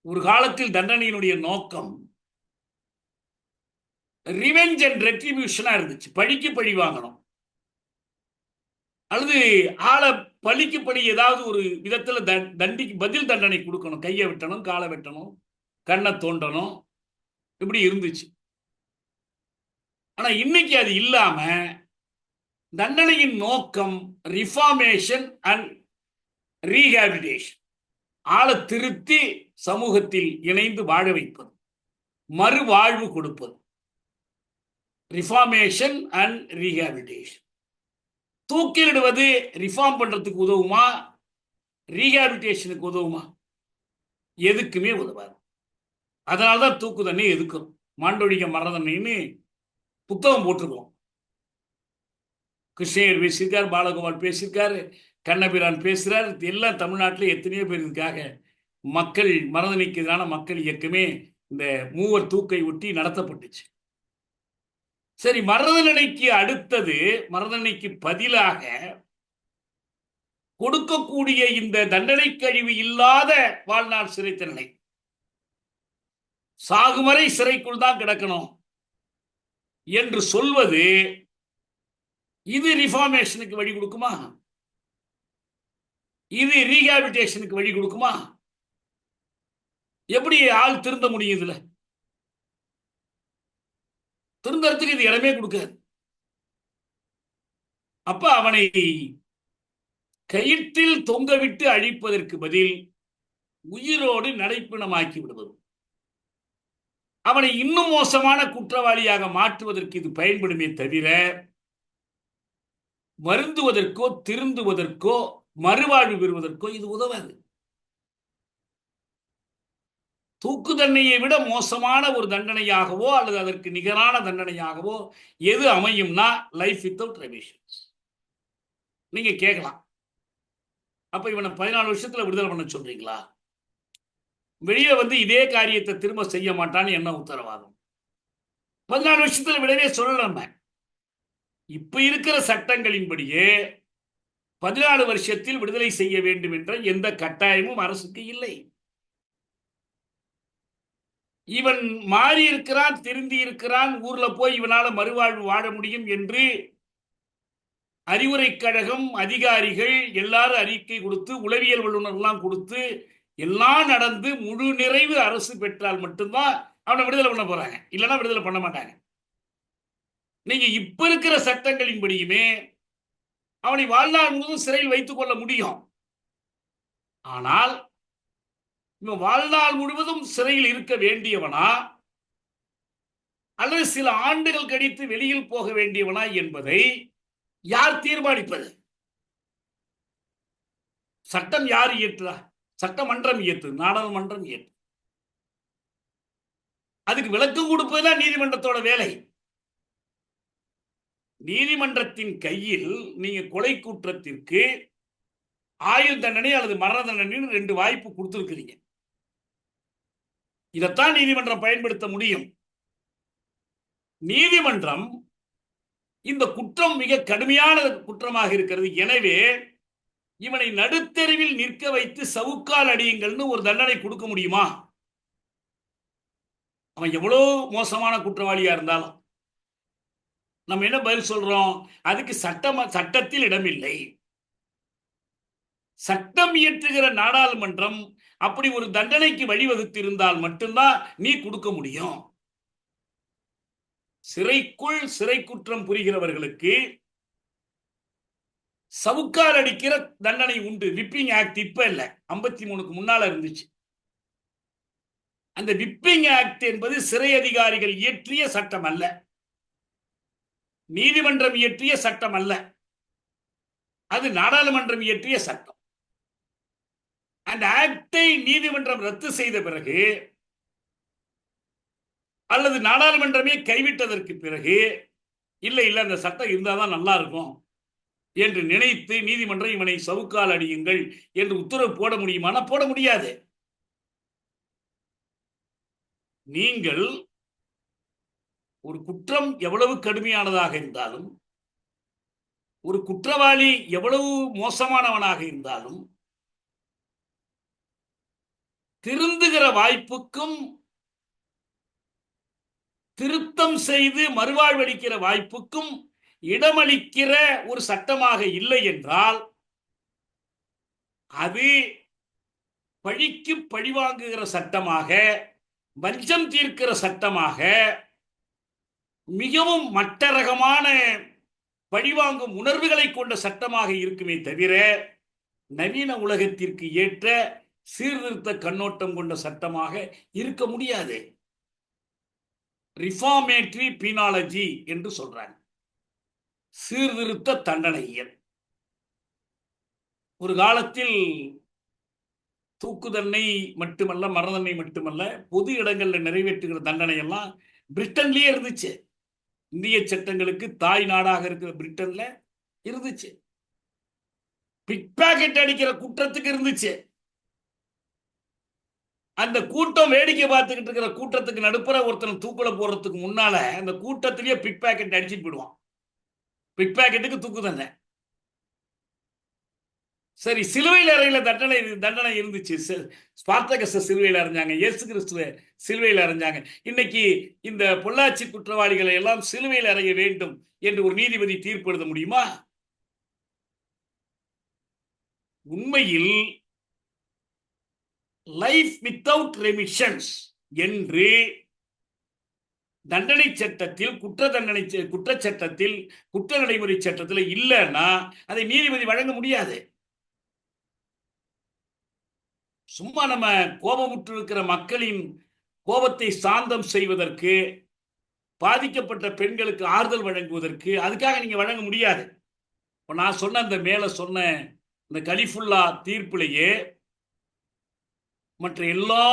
ஒரு காலத்தில் தண்டனையினுடைய நோக்கம் ரிவெஞ்ச் அண்ட் ரெட்ரிபியூஷனா இருந்துச்சு. பழிக்கு பழி வாங்கணும், அல்லது ஆளை பழிக்கு பழி ஏதாவது ஒரு விதத்துல தண்டிக்கு பதில் தண்டனை கொடுக்கணும். கையை வெட்டணும், காலை வெட்டணும், கண்ணை தோண்டணும், இப்படி இருந்துச்சு. ஆனா இன்னைக்கு அது இல்லாம தண்டனையின் நோக்கம் ரிஃபார்மேஷன் அண்ட் ரீஹாபிலிட்டேஷன். ஆளை திருத்தி சமூகத்தில் இணைந்து வாழ வைப்பது, மறுவாழ்வு கொடுப்பது. Reformation and rehabilitation. தூக்கிலிடுவது ரிஃபார்ம் பண்றதுக்கு உதவுமா, ரீஹாபிலிட்டேஷனுக்கு உதவுமா? எதுக்குமே உதவாது. அதனால்தான் தூக்கு தண்ணி எதுக்கும் மாண்டொழிக்க மரணதண்ணின்னு புத்தகம் போட்டிருக்கோம். கிருஷ்ணயர் பேசியிருக்கார், பாலகுமார் பேசியிருக்காரு, கண்ணபிரான் பேசுறார். எல்லாம் தமிழ்நாட்டில் எத்தனையோ பேர் இதுக்காக மக்கள் மரணதண்டைக்கு எதிரான மக்கள் இயக்கமே இந்த மூவர் தூக்கை ஒட்டி நடத்தப்பட்டுச்சு. சரி, மரணதண்டைக்கு அடுத்தது, மரணதண்டைக்கு பதிலாக கொடுக்கக்கூடிய இந்த தண்டனை கழிவு இல்லாத வாழ்நாள் சிறை தண்டனை, சாகுமறை சிறைக்குள் தான் கிடக்கணும் என்று சொல்வது, இது ரிஃபார்மேஷனுக்கு வழி கொடுக்குமா? இது ரீஹாபிலிட்டேஷனுக்கு வழி கொடுக்குமா? எப்படி ஆள் திருந்த முடியும்? இதுல திருந்தறதுக்கு இது இடமே கொடுக்காது. அப்ப அவனை கயிற்றில் தொங்கவிட்டு அழிப்பதற்கு பதில் உயிரோடு நடைப்பிணமாக்கி விடுவது, அவனை இன்னும் மோசமான குற்றவாளியாக மாற்றுவதற்கு இது பயன்படுமே தவிர வருந்துவதற்கோ திருந்துவதற்கோ மறுவாழ்வு பெறுவதற்கோ இது உதவாது. தூக்கு தண்டனையை விட மோசமான ஒரு தண்டனையாகவோ அல்லது அதற்கு நிகரான தண்டனையாகவோ எது அமையும்னா லைஃப் வித்தவுட் ரெமிஷன்ஸ். நீங்க கேட்கலாம், அப்ப இவனை 14 வருஷத்துல விடுதலை பண்ண சொல்றீங்களா? வெளியே வந்து இதே காரியத்தை திரும்ப செய்ய மாட்டான்னு என்ன உத்தரவாதம்? 14 வருஷத்துல விடவே சொல்லல. இப்ப இருக்கிற சட்டங்களின்படியே 14 வருஷத்தில் விடுதலை செய்ய வேண்டும் என்ற எந்த கட்டாயமும் அரசுக்கு இல்லை. இவன் மாறி இருக்கிறான், திருந்தி இருக்கிறான், ஊர்ல போய் இவனால மறுவாழ்வு வாழ முடியும் என்று அறிவுரை கழகம் அதிகாரிகள் எல்லாரும் அறிக்கை கொடுத்து, உளவியல் வல்லுநர்லாம் கொடுத்து, எல்லாம் நடந்து முழு நிறைவு அரசு பெற்றால் மட்டும்தான் அவனை விடுதலை பண்ண போறாங்க, இல்லைன்னா விடுதலை பண்ண மாட்டாங்க. நீங்க இப்ப இருக்கிற சட்டங்களின்படியுமே அவனை வாழ்நாள் முழுவதும் சிறையில் வைத்துக் கொள்ள முடியும். ஆனால் இவன் வாழ்நாள் முழுவதும் சிறையில் இருக்க வேண்டியவனா அல்லது சில ஆண்டுகள் கழித்து வெளியில் போக வேண்டியவனா என்பதை யார் தீர்மானிப்பது? சட்டம் யார் இயற்றுறா? சட்டமன்றம் இயற்று, நாடாளுமன்றம் இயற்று. அதுக்கு விளக்கம் கொடுப்பதுதான் நீதிமன்றத்தோட வேலை. நீதிமன்றத்தின் கையில் நீங்க கொலை குற்றத்திற்கு ஆயுள் தண்டனை அல்லது மரண தண்டனை 2 வாய்ப்பு கொடுத்திருக்கிறீங்க. இதைத்தான் நீதிமன்றம் பயன்படுத்த முடியும். நீதிமன்றம் இந்த குற்றம் மிக கடுமையான குற்றமாக இருக்கிறது, எனவே இவனை நடுத்தெருவில் நிற்க வைத்து சவுக்கால் அடியுங்கள்னு ஒரு தண்டனை கொடுக்க முடியுமா? அவன் எவ்வளவு மோசமான குற்றவாளியா இருந்தாலும் நம்ம என்ன பதில் சொல்றோம்? அதுக்கு சட்டத்தில் இடமில்லை. சட்டம் இயற்றுகிற நாடாளுமன்றம் அப்படி ஒரு தண்டனைக்கு வழிவகுத்து இருந்தால் மட்டும்தான் நீ கொடுக்க முடியும். சிறைக்குள் சிறை குற்றம் புரிகிறவர்களுக்கு சவுக்கால் அடிக்கிற தண்டனை உண்டு. விப்பிங் ஆக்ட் இப்ப இல்ல, 53க்கு முன்னால இருந்துச்சு. அந்த விப்பிங் ஆக்ட் என்பது சிறை அதிகாரிகள் இயற்றிய சட்டம் அல்ல, நீதிமன்றம் இயற்றிய சட்டம் அல்ல, அது நாடாளுமன்றம் இயற்றிய சட்டம். அந்த ஆக்டை நீதிமன்றம் ரத்து செய்த பிறகு அல்லது நாடாளுமன்றமே கைவிட்டதற்கு பிறகு இல்லை இல்லை அந்த சட்டம் இருந்தாதான் நல்லா இருக்கும் என்று நினைத்து நீதிமன்றம் இவனை சவுக்கால் அடியுங்கள் என்று உத்தரவு போட முடியுமானா போட முடியாது. நீங்கள் ஒரு குற்றம் எவ்வளவு கடுமையானதாக இருந்தாலும், ஒரு குற்றவாளி எவ்வளவு மோசமானவனாக இருந்தாலும், திருந்துகிற வாய்ப்புக்கும் திருத்தம் செய்து மறுவாழ்வளிக்கிற வாய்ப்புக்கும் இடமளிக்கிற ஒரு சட்டமாக இல்லை என்றால் அது பழிக்கு பழி வாங்குகிற சட்டமாக, வஞ்சம் தீர்க்கிற சட்டமாக, மிகவும் மட்டரகமான பழிவாங்கும் உணர்வுகளை கொண்ட சட்டமாக இருக்குமே தவிர நவீன உலகத்திற்கு ஏற்ற சீர்திருத்த கண்ணோட்டம் கொண்ட சட்டமாக இருக்க முடியாது. ரிஃபார்மேட்டரி பீனாலஜி என்று சொல்றாங்க, சீர்திருத்த தண்டனையியல். ஒரு காலத்தில் தூக்கு தண்டனை மட்டுமல்ல, மரண தண்டனை மட்டுமல்ல, பொது இடங்களில் நிறைவேற்றுகிற தண்டனை எல்லாம் பிரிட்டன்லயே இருந்துச்சு. இந்திய சட்டங்களுக்கு தாய் நாடாக இருக்கிற பிரிட்டன்ல இருந்துச்சு. பிக் பாக்கெட் அடிக்கிற குற்றத்துக்கு இருந்துச்சு. அந்த கூட்டம் வேடிக்கை பார்த்துக்கிட்டு இருக்கிற கூட்டத்துக்கு நடுப்புற ஒருத்தன் தூக்குல போறதுக்கு முன்னால அந்த கூட்டத்திலேயே பிக் பாக்கெட் அடிச்சுட்டு போயிடுவான். பிக் பாக்கெட்டுக்கு தூக்கு தண்டனை. சரி, சிலுவையில் அறையில தண்டனை இருந்துச்சு. ஸ்பார்டகஸ் சிலுவையில் அறைஞ்சாங்க, இயேசு கிறிஸ்துவ சிலுவையில் அறைஞ்சாங்க. இன்னைக்கு இந்த பொள்ளாச்சி குற்றவாளிகளை எல்லாம் சிலுவையில் அறைய வேண்டும் என்று ஒரு நீதிபதி தீர்ப்பு எழுத முடியுமா? உண்மையில் லைஃப் வித்தவுட் ரெமிஷன்ஸ் என்று தண்டனை சட்டத்தில், குற்ற சட்டத்தில், குற்ற நடைமுறை சட்டத்தில் இல்லைன்னா அதை நீதிபதி வழங்க முடியாது. சும்மா நம்ம கோபமுற்று இருக்கிற மக்களின் கோபத்தை சாந்தம் செய்வதற்கு, பாதிக்கப்பட்ட பெண்களுக்கு ஆறுதல் வழங்குவதற்கு அதுக்காக நீங்க வழங்க முடியாது. இப்போ நான் சொன்ன அந்த மேல சொன்ன இந்த கலிஃபுல்லா தீர்ப்பிலேயே மற்ற எல்லா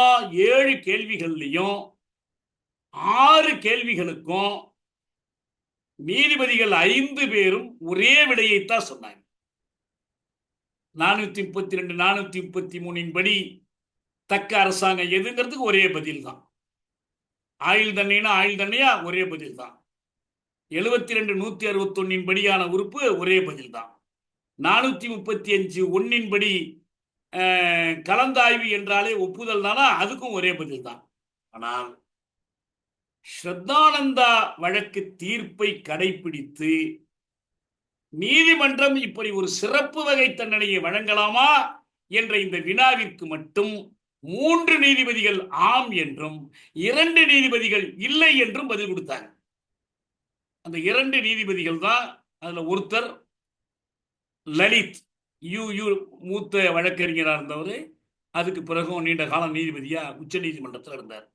7 கேள்விகள்லையும் 6 கேள்விகளுக்கும் நீதிபதிகள் 5 பேரும் ஒரே விடையைத்தான் சொன்னாங்க. 432 433 படி தக்க அரசாங்கம் எதுங்கிறதுக்கு ஒரே பதில் தான். ஆயுள் தண்டனைனா ஆயுள் தண்டனையா, ஒரே பதில் தான். 72 161 படியான உறுப்பு ஒரே பதில் தான். 435 1 படி கலந்தாய்வு என்றாலே ஒப்புதல் தானா, அதுக்கும் ஒரே பதில் தான். ஆனால் ஸ்ரத்தானந்தா வழக்கு தீர்ப்பை கடைபிடித்து நீதிமன்றம் இப்படி ஒரு சிறப்பு வகை தண்டனையை வழங்கலாமா என்ற இந்த வினாவிற்கு மட்டும் 3 நீதிபதிகள் ஆம் என்றும் 2 நீதிபதிகள் இல்லை என்றும் பதில் கொடுத்தாங்க. அந்த 2 நீதிபதிகள் தான், அதுல ஒருத்தர் லலித், மூத்த வழக்கறிஞராக இருந்தவர். அதுக்கு பிறகும் நீண்ட காலம் நீதிபதியா உச்ச நீதிமன்றத்தில் இருந்தார்.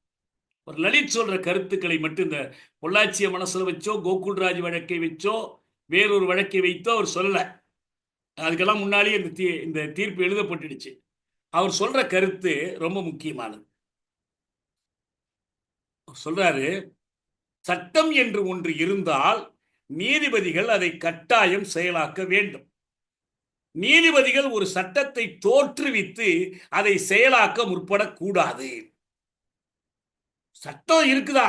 ஒரு லலித் சொல்ற கருத்துக்களை மட்டும் இந்த பொள்ளாச்சியை மனசுல வச்சோ, கோகுல்ராஜ் வழக்கை வச்சோ, வேறொரு வழக்கை வைத்தோ அவர் சொல்லல. அதுக்கெல்லாம் முன்னாலேயே இந்த தீர்ப்பு எழுதப்பட்டுடுச்சு. அவர் சொல்ற கருத்து ரொம்ப முக்கியமானது. சொல்றாரு, சட்டம் என்று ஒன்று இருந்தால் நீதிபதிகள் அதை கட்டாயம் செயலாக்க வேண்டும். நீதிபதிகள் ஒரு சட்டத்தை தோற்றுவித்து அதை செயலாக்க முற்படக்கூடாது. சட்டம் இருக்குதா?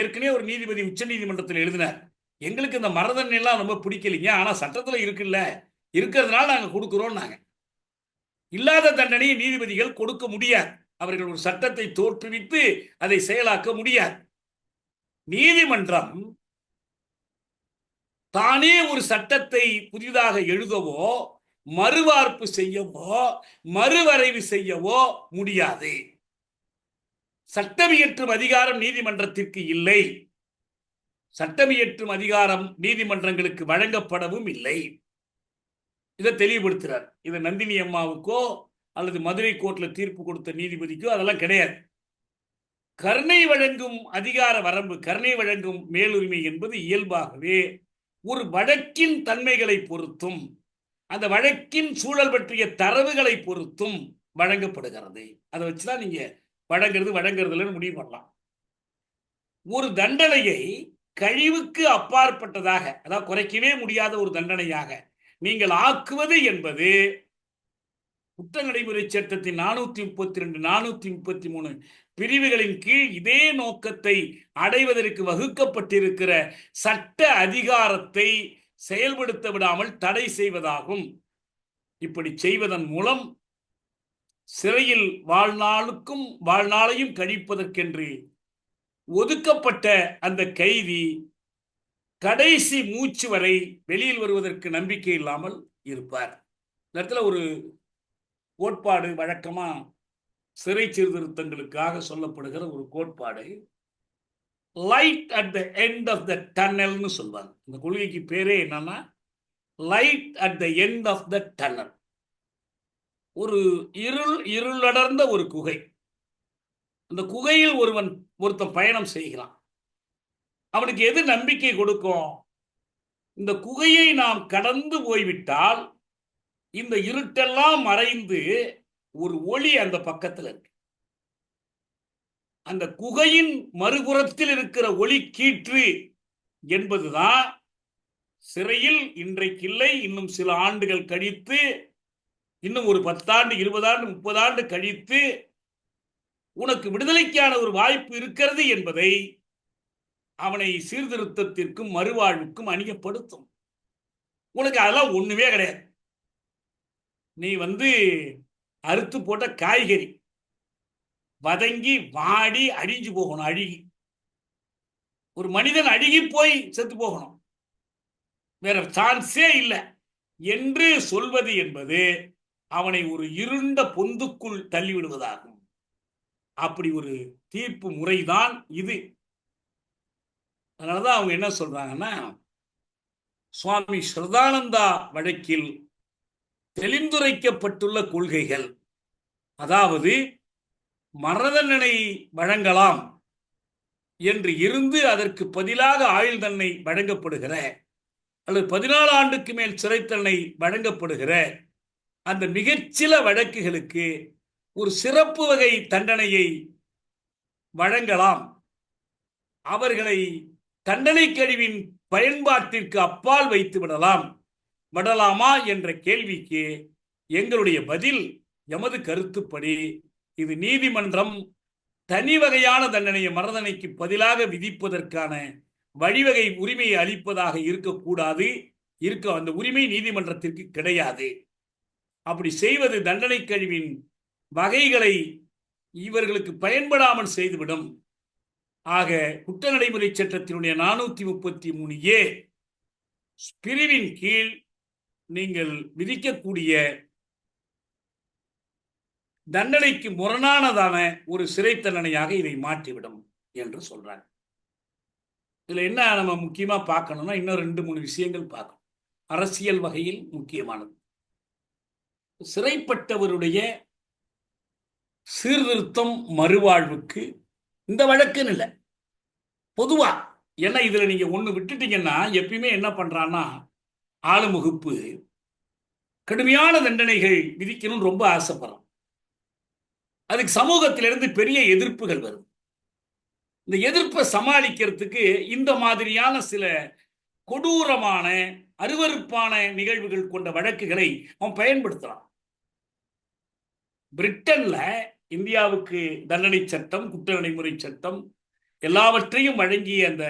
ஏற்கனவே ஒரு நீதிபதி உச்ச நீதிமன்றத்தில் எழுதினார், எங்களுக்கு இந்த மரணதண்டனை எல்லாம் ரொம்ப பிடிக்கலைங்க, ஆனா சட்டத்துல இருக்குல்ல, இருக்கிறதுனால நாங்க கொடுக்கிறோம். நாங்க இல்லாத தண்டனையை நீதிபதிகள் கொடுக்க முடியாது. அவர்கள் ஒரு சட்டத்தை தோற்றுவித்து அதை செயலாக்க முடியாது. நீதிமன்றம் தானே ஒரு சட்டத்தை புதிதாக எழுதவோ, மறுவார்ப்பு செய்யவோ, மறுவரைவு செய்யவோ முடியாது. சட்டமியற்றும் அதிகாரம் நீதிமன்றத்திற்கு இல்லை. சட்டமியற்றும் அதிகாரம் நீதிமன்றங்களுக்கு வழங்கப்படவும் இல்லை. இதை தெளிவுபடுத்துறார். இது நந்தினி அம்மாவுக்கோ அல்லது மதுரை கோர்ட்ல தீர்ப்பு கொடுத்த நீதிபதிக்கோ அதெல்லாம் கிடையாது. கருணை வழங்கும் அதிகார வரம்பு, கருணை வழங்கும் மேலுரிமை என்பது இயல்பாகவே ஒரு வழக்கின் தன்மைகளை பொறுத்தும் அந்த வழக்கின் சூழல் பற்றிய தரவுகளை பொறுத்தும் வழங்கப்படுகிறது. அதை வச்சுதான் நீங்க வழங்குறதுல முடிவு பண்ணலாம். ஒரு தண்டனையை கழிவுக்கு அப்பாற்பட்டதாக, அதாவது குறைக்கவே முடியாத ஒரு தண்டனையாக நீங்கள் ஆக்குவது என்பது குற்ற நடைமுறை சட்டத்தின் 432 433 பிரிவுகளின் கீழ் இதே நோக்கத்தை அடைவதற்கு வகுக்கப்பட்டிருக்கிற சட்ட அதிகாரத்தை செயல்படுத்த விடாமல் தடை செய்வதாகும். இப்படி செய்வதன் மூலம் சிறையில் வாழ்நாளையும் கழிப்பதற்கென்று ஒதுக்கப்பட்ட அந்த கைதி கடைசி மூச்சு வரை வெளியில் வருவதற்கு நம்பிக்கை இல்லாமல் இருப்பார். இந்த இடத்துல ஒரு கோட்பாடு வழக்கமா சிறை சீர்திருத்தங்களுக்காக சொல்லப்படுகிற ஒரு கோட்பாடு, light at the end of the டன்னல்னு சொல்வாங்க. இந்த கொள்கைக்கு பேரே என்னன்னா light at the end of the tunnel. ஒரு இருளடர்ந்த ஒரு குகை. அந்த குகையில் ஒருத்தன் பயணம் செய்கிறான். அவனுக்கு எது நம்பிக்கை கொடுக்கும்? இந்த குகையை நாம் கடந்து போய்விட்டால் இந்த இருட்டெல்லாம் மறைந்து ஒரு ஒளி அந்த பக்கத்தில் இருக்கு. அந்த குகையின் மறுபுறத்தில் இருக்கிற ஒளி கீற்று என்பதுதான் சிறையில் இன்றைக்கு இல்லை, இன்னும் சில ஆண்டுகள் கழித்து, இன்னும் ஒரு 10 ஆண்டு 20 ஆண்டு 30 ஆண்டு கழித்து உனக்கு விடுதலைக்கான ஒரு வாய்ப்பு இருக்கிறது என்பதை அவனை சீர்திருத்தத்திற்கும் மறுவாழ்வுக்கும் அணியப்படுத்தும். உனக்கு அதெல்லாம் ஒண்ணுமே கிடையாது. நீ அறுத்து போட்ட காய்கறி வதங்கி வாடி அழிஞ்சு போகணும். அழுகி ஒரு மனிதன் அழுகி போய் செத்து போகணும், வேற சான்ஸே இல்லை என்று சொல்வது என்பது அவனை ஒரு இருண்ட பொந்துக்குள் தள்ளிவிடுவதாகும். அப்படி ஒரு தீர்ப்பு முறைதான் இது. அதனாலதான் அவங்க என்ன சொல்றாங்கன்னா, சுவாமி ஸ்ரதானந்தா வழக்கில் தெளிந்துரைக்கப்பட்டுள்ள கொள்கைகள், அதாவது மரண தண்டனை வழங்கலாம் என்று இருந்து அதற்கு பதிலாக ஆயுள் தண்டனை வழங்கப்படுகிற அல்லது 14 ஆண்டுக்கு மேல் சிறை தண்டனை வழங்கப்படுகிற அந்த மிகச்சில வழக்குகளுக்கு ஒரு சிறப்பு வகை தண்டனையை வழங்கலாம், அவர்களை தண்டனை கழிவின் பயன்பாட்டிற்கு அப்பால் வைத்து விடலாமா என்ற கேள்விக்கு எங்களுடைய பதில், எமது கருத்துப்படி இது நீதிமன்றம் தனி வகையான தண்டனையை மரணதண்டனைக்கு பதிலாக விதிப்பதற்கான வழிவகை உரிமையை அளிப்பதாக இருக்கக்கூடாது. அந்த உரிமை நீதிமன்றத்திற்கு கிடையாது. அப்படி செய்வது தண்டனை கழிவின் வகைகளை இவர்களுக்கு பயன்படாமல் செய்துவிடும். ஆக குற்ற நடைமுறை சட்டத்தினுடைய 433A பிரிவின் கீழ் நீங்கள் விதிக்கக்கூடிய தண்டனைக்கு முரணானதான ஒரு சிறை தண்டனையாக இதை மாற்றிவிடும் என்று சொல்றாங்க. இதுல என்ன நம்ம முக்கியமா பார்க்கணும்னா, இன்னும் 2-3 விஷயங்கள் பார்க்கணும். அரசியல் வகையில் முக்கியமானது சிறைப்பட்டவருடைய சீர்திருத்தம் மறுவாழ்வுக்கு இந்த வழக்குன்னு இல்லை, பொதுவா. ஏன்னா இதுல நீங்க ஒண்ணு விட்டுட்டீங்கன்னா, எப்பயுமே என்ன பண்றான்னா ஆளுமுகுப்பு கடுமையான தண்டனைகள் விதிக்கணும்னு ரொம்ப ஆசைப்படுறோம். அதுக்கு சமூகத்திலிருந்து பெரிய எதிர்ப்புகள் வருது. இந்த எதிர்ப்பை சமாளிக்கிறதுக்கு இந்த மாதிரியான சில கொடூரமான அருவருப்பான நிகழ்வுகள் கொண்ட வழக்குகளை அவன் பயன்படுத்தலாம். பிரிட்டன்ல இந்தியாவுக்கு தண்டனை சட்டம், குற்ற நடைமுறை சட்டம் எல்லாவற்றையும் வழங்கிய அந்த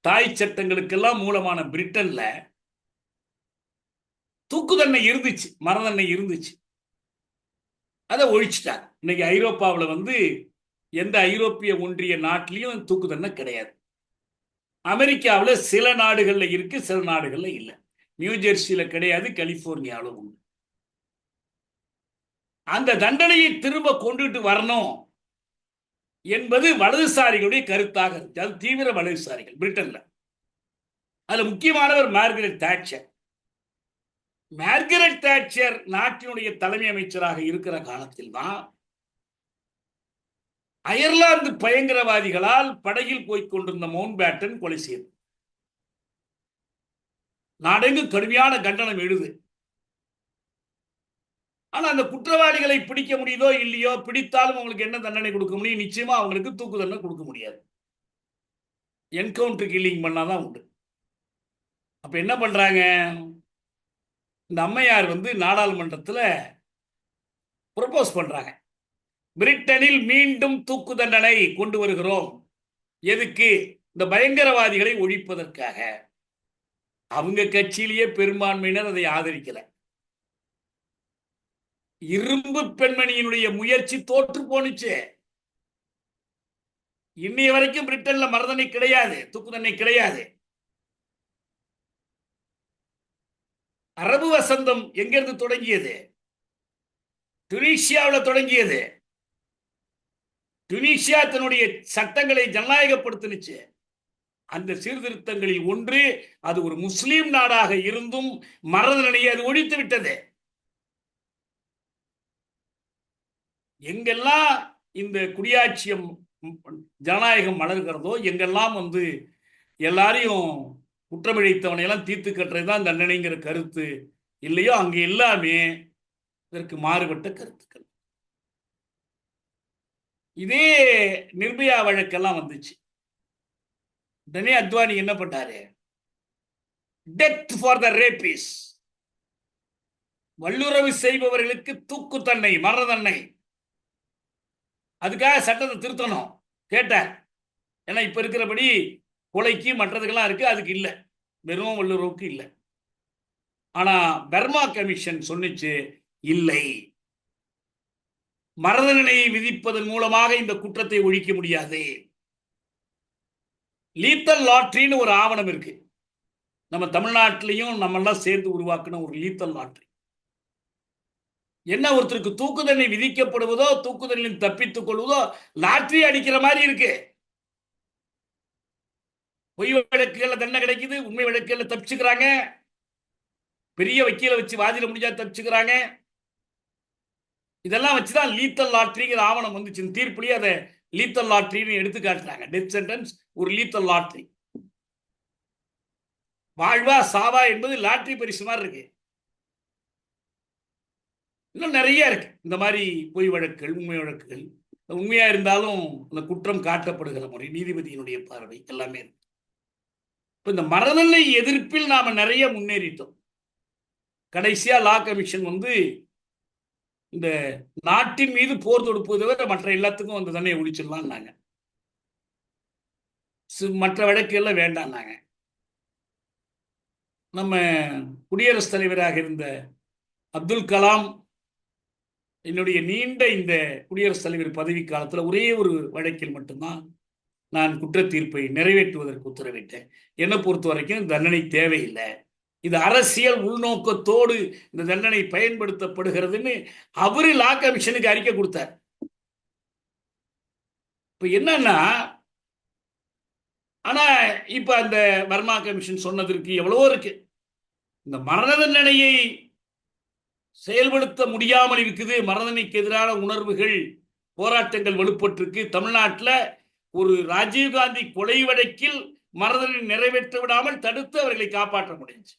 தாய் சட்டங்களுக்கெல்லாம் மூலமான பிரிட்டன்ல தூக்கு தண்டனை இருந்துச்சு, மரண தண்டனை இருந்துச்சு. அதை ஒழிச்சிட்டாங்க. இன்னைக்கு ஐரோப்பாவில் எந்த ஐரோப்பிய ஒன்றிய நாட்டிலையும் தூக்கு தண்டனை கிடையாது. அமெரிக்காவில் சில நாடுகள்ல இருக்கு, சில நாடுகள்ல இல்லை. நியூஜெர்சியில கிடையாது, கலிபோர்னியாவில் உண்டு. அந்த தண்டனையை திரும்ப கொண்டுட்டு வரணும் என்பது வலதுசாரிகளுடைய கருத்தாக இருக்கு. அது தீவிர வலதுசாரிகள் பிரிட்டன்ல. அதுல முக்கியமானவர் மார்கரெட் தாட்சர். மார்கரெட் தாட்சர் நாட்டினுடைய தலைமை அமைச்சராக இருக்கிற காலத்தில் தான் அயர்லாந்து பயங்கரவாதிகளால் படகில் போய்கொண்டிருந்த மவுண்ட் பேட்டன் கொலை செய்து. நாடெங்கு கடுமையான கண்டனம் எழுது. ஆனா அந்த குற்றவாளிகளை பிடிக்க முடியுதோ இல்லையோ, பிடித்தாலும் அவங்களுக்கு என்ன தண்டனை கொடுக்க முடியும்? நிச்சயமா அவங்களுக்கு தூக்கு தண்டனை கொடுக்க முடியாது. என்கவுண்டர் கில்லிங் பண்ணாதான் உண்டு. அப்ப என்ன பண்றாங்க? இந்த அம்மையார் நாடாளுமன்றத்தில் ப்ரொபோஸ் பண்றாங்க, பிரிட்டனில் மீண்டும் தூக்கு தண்டனை கொண்டு வருகிறோம். எதுக்கு? இந்த பயங்கரவாதிகளை ஒழிப்பதற்காக. அவங்க கட்சியிலேயே பெரும்பான்மையினர் அதை ஆதரிக்கல. இரும்பு பெண்மணியினுடைய முயற்சி தோற்று போனுச்சு. இன்னைய வரைக்கும் பிரிட்டன்ல மரணதண்டனை கிடையாது, தூக்கு தண்டனை கிடையாது. அரபு வசந்தம் எங்கிருந்து தொடங்கியது? துனிசியாவில் தொடங்கியது. துனிசியா தன்னுடைய சட்டங்களை ஜனநாயகப்படுத்தினுச்சு. அந்த சீர்திருத்தங்களில் ஒன்று, அது ஒரு முஸ்லீம் நாடாக இருந்தும் மரண தண்டனையை அது ஒழித்து விட்டது. எங்கெல்லாம் இந்த குடியாட்சியம் ஜனநாயகம் மலர்கிறதோ, எங்கெல்லாம் எல்லாரையும் குற்றமிழைத்தவனை எல்லாம் தீர்த்து கட்டுறதுதான் தண்டனைங்கிற கருத்து இல்லையோ, அங்க எல்லாமே இதற்கு மாறுபட்ட கருத்துக்கள். இதே நிர்பயா வழக்கெல்லாம் வந்துச்சு. உடனே அத்வானி என்ன பண்ணாரு? டெத் ஃபார் த ரேபிஸ், வல்லுறவு செய்பவர்களுக்கு தூக்கு தண்டனை, மரண தண்டனை. அதுக்காக சட்டத்தை திருத்தணும் கேட்டார். ஏன்னா இப்ப இருக்கிறபடி கொலைக்கு மற்றதுக்கெல்லாம் இருக்கு, அதுக்கு இல்லை, வெறும் வல்லுறவுக்கு இல்லை. ஆனா பர்மா கமிஷன் சொன்னிச்சு, இல்லை, மரண தண்டனையை விதிப்பதன் மூலமாக இந்த குற்றத்தை ஒழிக்க முடியாது. லீத்தல் லாட்ரின்னு ஒரு ஆவணம் இருக்கு. நம்ம தமிழ்நாட்டிலையும் நம்ம எல்லாம் சேர்ந்து உருவாக்கின ஒரு லீத்தல் லாட்ரி. என்ன, ஒருத்தருக்கு தூக்கு தண்டனை விதிக்கப்படுவதோ தூக்கு தண்டனை தப்பித்துக் கொள்வதோ லாட்ரி அடிக்கிற மாதிரி இருக்கு. பொய் வழக்குகள்ல தண்டனை கிடைக்குது, உண்மை வழக்குகள்ல தப்பிச்சுக்கிறாங்க. பெரிய வக்கீல வச்சு வாதிட முடிஞ்சா தப்பிச்சுக்கிறாங்க. இதெல்லாம் வச்சுதான் லீத்தல் லாட்ரிங்கிற ஆவணம் வந்துச்சு. தீர்ப்புலயே அதை லீத்தல் லாட்ரின்னு எடுத்து காட்டுறாங்க. டெத் சென்டென்ஸ் ஒரு லீத்தல் லாட்ரி. வாழ்வா சாவா என்பது லாட்ரி பரிசு மாதிரி இருக்கு. இன்னும் நிறைய இருக்கு இந்த மாதிரி பொய் வழக்குகள், உண்மை வழக்குகள். உண்மையா இருந்தாலும் அந்த குற்றம் காட்டப்படுகிற முறை, நீதிபதியினுடைய பார்வை எல்லாமே இருக்கு. இப்ப இந்த மரணதண்டனை எதிர்ப்பில் நாம நிறைய முன்னேறிட்டோம். கடைசியா லா கமிஷன் இந்த நாட்டின் மீது போர் தொடுப்பதை தவிர மற்ற எல்லாத்துக்கும் அந்த தண்டனை ஒழிச்சிடலாம்னாங்க. மற்ற வழக்குகள்லாம் வேண்டாம்னாங்க. நம்ம குடியரசுத் தலைவராக இருந்த அப்துல் கலாம் என்னுடைய நீண்ட இந்த குடியரசுத் தலைவர் பதவி காலத்தில் ஒரே ஒரு வழக்கில் மட்டும்தான் நான் குற்ற தீர்ப்பை நிறைவேற்றுவதற்கு உத்தரவிட்டேன். என்னை பொறுத்த வரைக்கும் தண்டனை தேவையில்லை, இது அரசியல் உள்நோக்கத்தோடு இந்த தண்டனை பயன்படுத்தப்படுகிறதுன்னு அவரு லா கமிஷனுக்கு அறிக்கை கொடுத்தார். இப்ப என்னன்னா, ஆனா இப்ப அந்த வர்மா கமிஷன் சொன்னதற்கு எவ்வளவோ இருக்கு. இந்த மரண தண்டனையை செயல்படுத்த முடியாமல் இருக்குது. மரண தண்டனைக்கு எதிரான உணர்வுகள், போராட்டங்கள் வலுப்பட்டிருக்கு. தமிழ்நாட்டில் ஒரு ராஜீவ்காந்தி கொலை வழக்கில் மரண தண்டனை நிறைவேற்ற விடாமல் தடுத்து அவர்களை காப்பாற்ற முடிஞ்சு.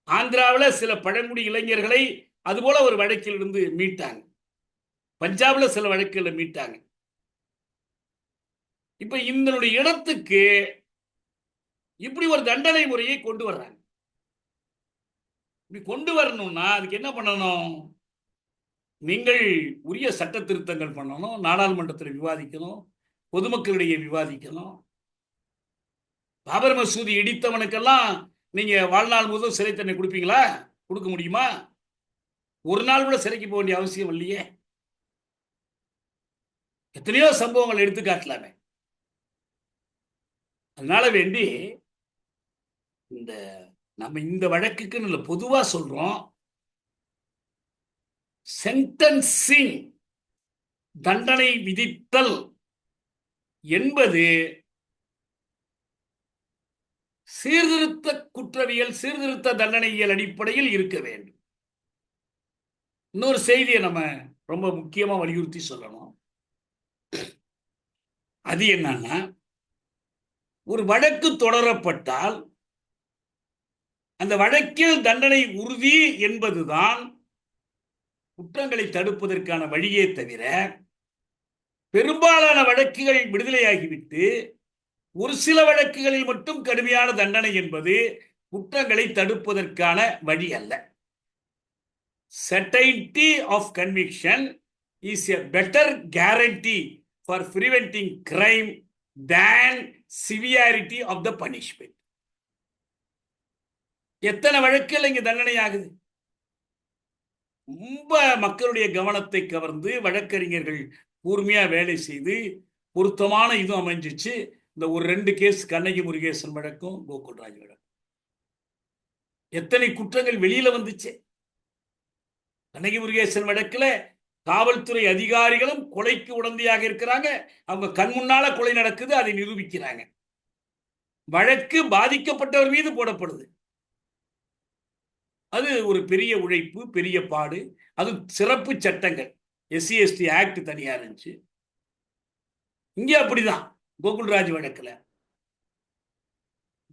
ஆந்திராவில் சில பழங்குடி இளைஞர்களை அதுபோல ஒரு வழக்கில் இருந்து மீட்டாங்க. பஞ்சாப்ல சில வழக்குகளை மீட்டாங்க. இப்ப இந்த இடத்துக்கு இப்படி ஒரு தண்டனை முறையை கொண்டு வர்றாங்க. இப்படி கொண்டு வரணும்னா அதுக்கு என்ன பண்ணணும்? நீங்கள் உரிய சட்ட திருத்தங்கள் பண்ணணும், நாடாளுமன்றத்தில் விவாதிக்கணும், பொதுமக்களிடையே விவாதிக்கணும். பாபர் மசூதி இடித்தவனுக்கெல்லாம் நீங்க வாழ்நாள் முழுவதும் சிறை தண்டனை கொடுப்பீங்களா? கொடுக்க முடியுமா? ஒரு நாள் கூட சிறைக்கு போக வேண்டிய அவசியம் இல்லையே. எத்தனையோ சம்பவங்கள் எடுத்து காட்டலாமே. அதனால வேண்டி நம்ம இந்த வழக்குக்கு பொதுவா சொல்றோம், சென்டென்சிங், தண்டனை விதித்தல் என்பது சீர்திருத்த குற்றவியல், சீர்திருத்த தண்டனையியல் அடிப்படையில் இருக்க வேண்டும். இன்னொரு செய்தியை நம்ம ரொம்ப முக்கியமா வலியுறுத்தி சொல்லணும். அது என்னன்னா, ஒரு வழக்கு தொடரப்பட்டால் அந்த வழக்கில் தண்டனை உறுதி என்பதுதான் குற்றங்களை தடுப்பதற்கான வழியே தவிர, பெரும்பாலான வழக்குகள் விடுதலையாகிவிட்டு ஒரு சில வழக்குகளில் மட்டும் கடுமையான தண்டனை என்பது குற்றங்களை தடுப்பதற்கான வழி அல்ல. Certainty of conviction is a better guarantee for preventing crime than severity of the punishment. எத்தனை வழக்குகள் இங்க தண்டனை ஆகுது? ரொம்ப மக்களுடைய கவனத்தை கவர்ந்து வழக்கறிஞர்கள் கூர்மையா வேலை செய்து பொருத்தமான இதுவும் அமைஞ்சிச்சு. இந்த ஒரு 2 கேஸ், கண்ணகி முருகேசன் வழக்கும் கோகுல்ராஜ் வழக்கும். எத்தனை குற்றங்கள் வெளியில வந்துச்சு. கண்ணகி முருகேசன் வழக்குல காவல்துறை அதிகாரிகளும் கொலைக்கு உடந்தையாக இருக்கிறாங்க. அவங்க கண் முன்னால கொலை நடக்குது, அதை நிரூபிக்கிறாங்க. வழக்கு பாதிக்கப்பட்டவர் மீது போடப்படுது. அது ஒரு பெரிய உழைப்பு, பெரிய பாடு. அது சிறப்பு சட்டங்கள், SC ST ஆக்ட் தனியா இருந்துச்சு. இங்க அப்படிதான். கோகுல்ராஜ் வழக்குல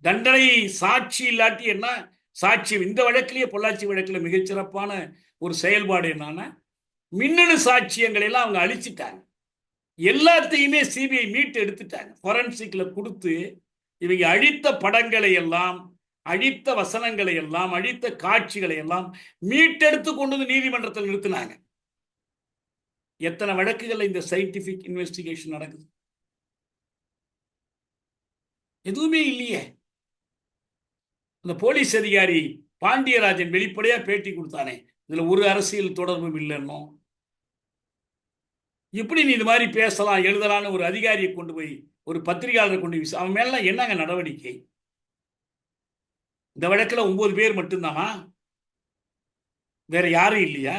தண்டனை சாட்சி இல்லாட்டி என்ன சாட்சி. இந்த வழக்கிலேயே பொள்ளாச்சி வழக்குல மிகச்சிறப்பான ஒரு செயல்பாடு என்னன்னா, மின்னணு சாட்சியங்களை எல்லாம் அவங்க அழிச்சிட்டாங்க. எல்லாத்தையுமே CBI மீட்டு எடுத்துட்டாங்க. ஃபொரன்சிக்ல கொடுத்து இவங்க அழித்த படங்களை எல்லாம், அழித்த வசனங்களை எல்லாம், அழித்த காட்சிகளை எல்லாம் மீட்டெடுத்து கொண்டு வந்து நீதிமன்றத்தில் நிறுத்தினாங்க. எத்தனை வழக்குகள் இந்த சயின்டிபிக் இன்வெஸ்டிகேஷன் நடக்குது? எதுவுமே இல்லையே. அந்த போலீஸ் அதிகாரி பாண்டியராஜன் வெளிப்படையா பேட்டி கொடுத்தானே, இதுல ஒரு அரசியல் தொடர்பும் இல்லைன்னோ. எப்படி நீ இது மாதிரி பேசலாம், எழுதலான்னு ஒரு அதிகாரியை கொண்டு போய், ஒரு பத்திரிகையாளரை கொண்டு போய், அவன் மேல என்னங்க நடவடிக்கை? இந்த வழக்குல 9 பேர் மட்டும்தானா? வேற யாரும் இல்லையா?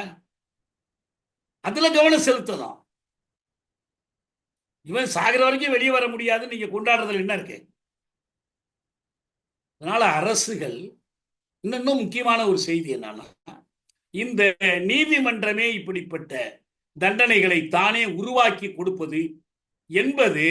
அதுல கவனம் செலுத்தலாம். இவன் சாகிற வரைக்கும் வெளியே வர முடியாதுன்னு நீங்க கொண்டாடுறதுல என்ன இருக்கு? அதனால அரசுகள் இன்னும் முக்கியமான ஒரு செய்தி என்னன்னா, இந்த நீதிமன்றமே இப்படிப்பட்ட தண்டனைகளை தானே உருவாக்கி கொடுப்பது என்பது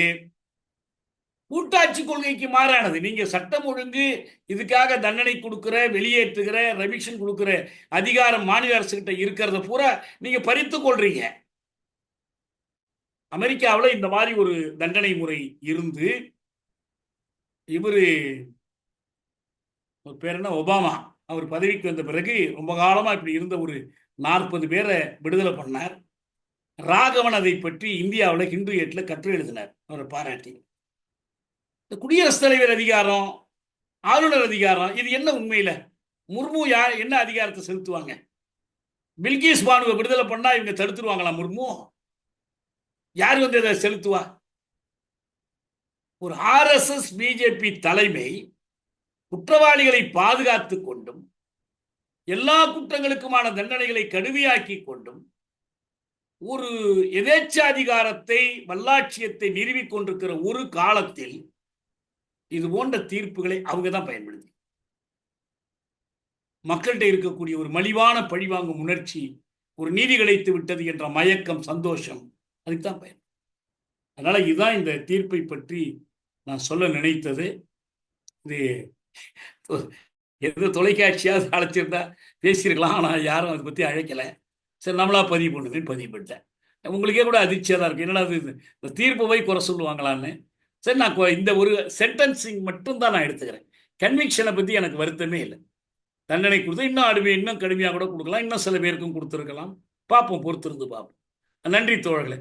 கூட்டாட்சி கொள்கைக்கு மாறானது. நீங்க சட்டம் ஒழுங்கு இதுக்காக தண்டனை கொடுக்கிற, வெளியேற்றுகிற, ரெமிஷன் கொடுக்கிற அதிகாரம் மாநில அரசு கிட்ட இருக்கிறத பூரா நீங்க பறித்துக் கொள்றீங்க. அமெரிக்காவில் இந்த மாதிரி ஒரு தண்டனை முறை இருந்து, இவரு பேர் என்ன, ஒபாமா, அவர் பதவிக்கு வந்த பிறகு ரொம்ப காலமா இப்படி இருந்த ஒரு 40 பேரை விடுதலை பண்ணார். ராகவன் அதை பற்றி இந்தியாவில் ஹிந்து ஏட்டில் கட்டுரை எழுதினார், அவரை பாராட்டி. இந்த குடியரசுத் தலைவர் அதிகாரம், ஆளுநர் அதிகாரம், இது என்ன உண்மையில முர்மு யார் என்ன அதிகாரத்தை செலுத்துவாங்க? பில்கிஸ் பானுவை விடுதலை பண்ணா இவங்க தடுத்துருவாங்களா? முர்மு யார் வந்து இதை செலுத்துவா? ஒரு RSS BJP தலைமை குற்றவாளிகளை பாதுகாத்துக் கொண்டும் எல்லா குற்றங்களுக்குமான தண்டனைகளை கடுமையாக்கி கொண்டும் ஒரு எதேச்சாதிகாரத்தை, வல்லாட்சியத்தை நிறுவிக் கொண்டிருக்கிற ஒரு காலத்தில் இது போன்ற தீர்ப்புகளை அவங்க தான் பயன்படுத்தி மக்கள்கிட்ட இருக்கக்கூடிய ஒரு மலிவான பழிவாங்கும் உணர்ச்சி, ஒரு நீதி கிடைத்து விட்டது என்ற மயக்கம், சந்தோஷம், அதுக்கு தான் பயன். அதனால இதுதான் இந்த தீர்ப்பை பற்றி நான் சொல்ல நினைத்தது. இது எந்த தொலைக்காட்சியாவது அழைச்சிருந்தா பேசியிருக்கலாம், ஆனால் யாரும் அதை பற்றி அழைக்கலை. சரி, நம்மளா பதிவு பண்ணுவேன், பதிவு பண்ணிட்டேன். உங்களுக்கே கூட அதிர்ச்சியாக தான் இருக்கு, என்னடா இந்த தீர்ப்பு போய் குறை சொல்லுவாங்களான்னு. சரி, நான் இந்த ஒரு சென்டென்சிங் மட்டும்தான் நான் எடுத்துக்கிறேன். கன்விக்ஷனை பற்றி எனக்கு வருத்தமே இல்லை. தண்டனை கொடுத்து இன்னும் கடுமையாக கூட கொடுக்கலாம், இன்னும் சில பேருக்கும் கொடுத்துருக்கலாம். பார்ப்போம், பொறுத்திருந்து பார்ப்போம். நன்றி தோழர்களே.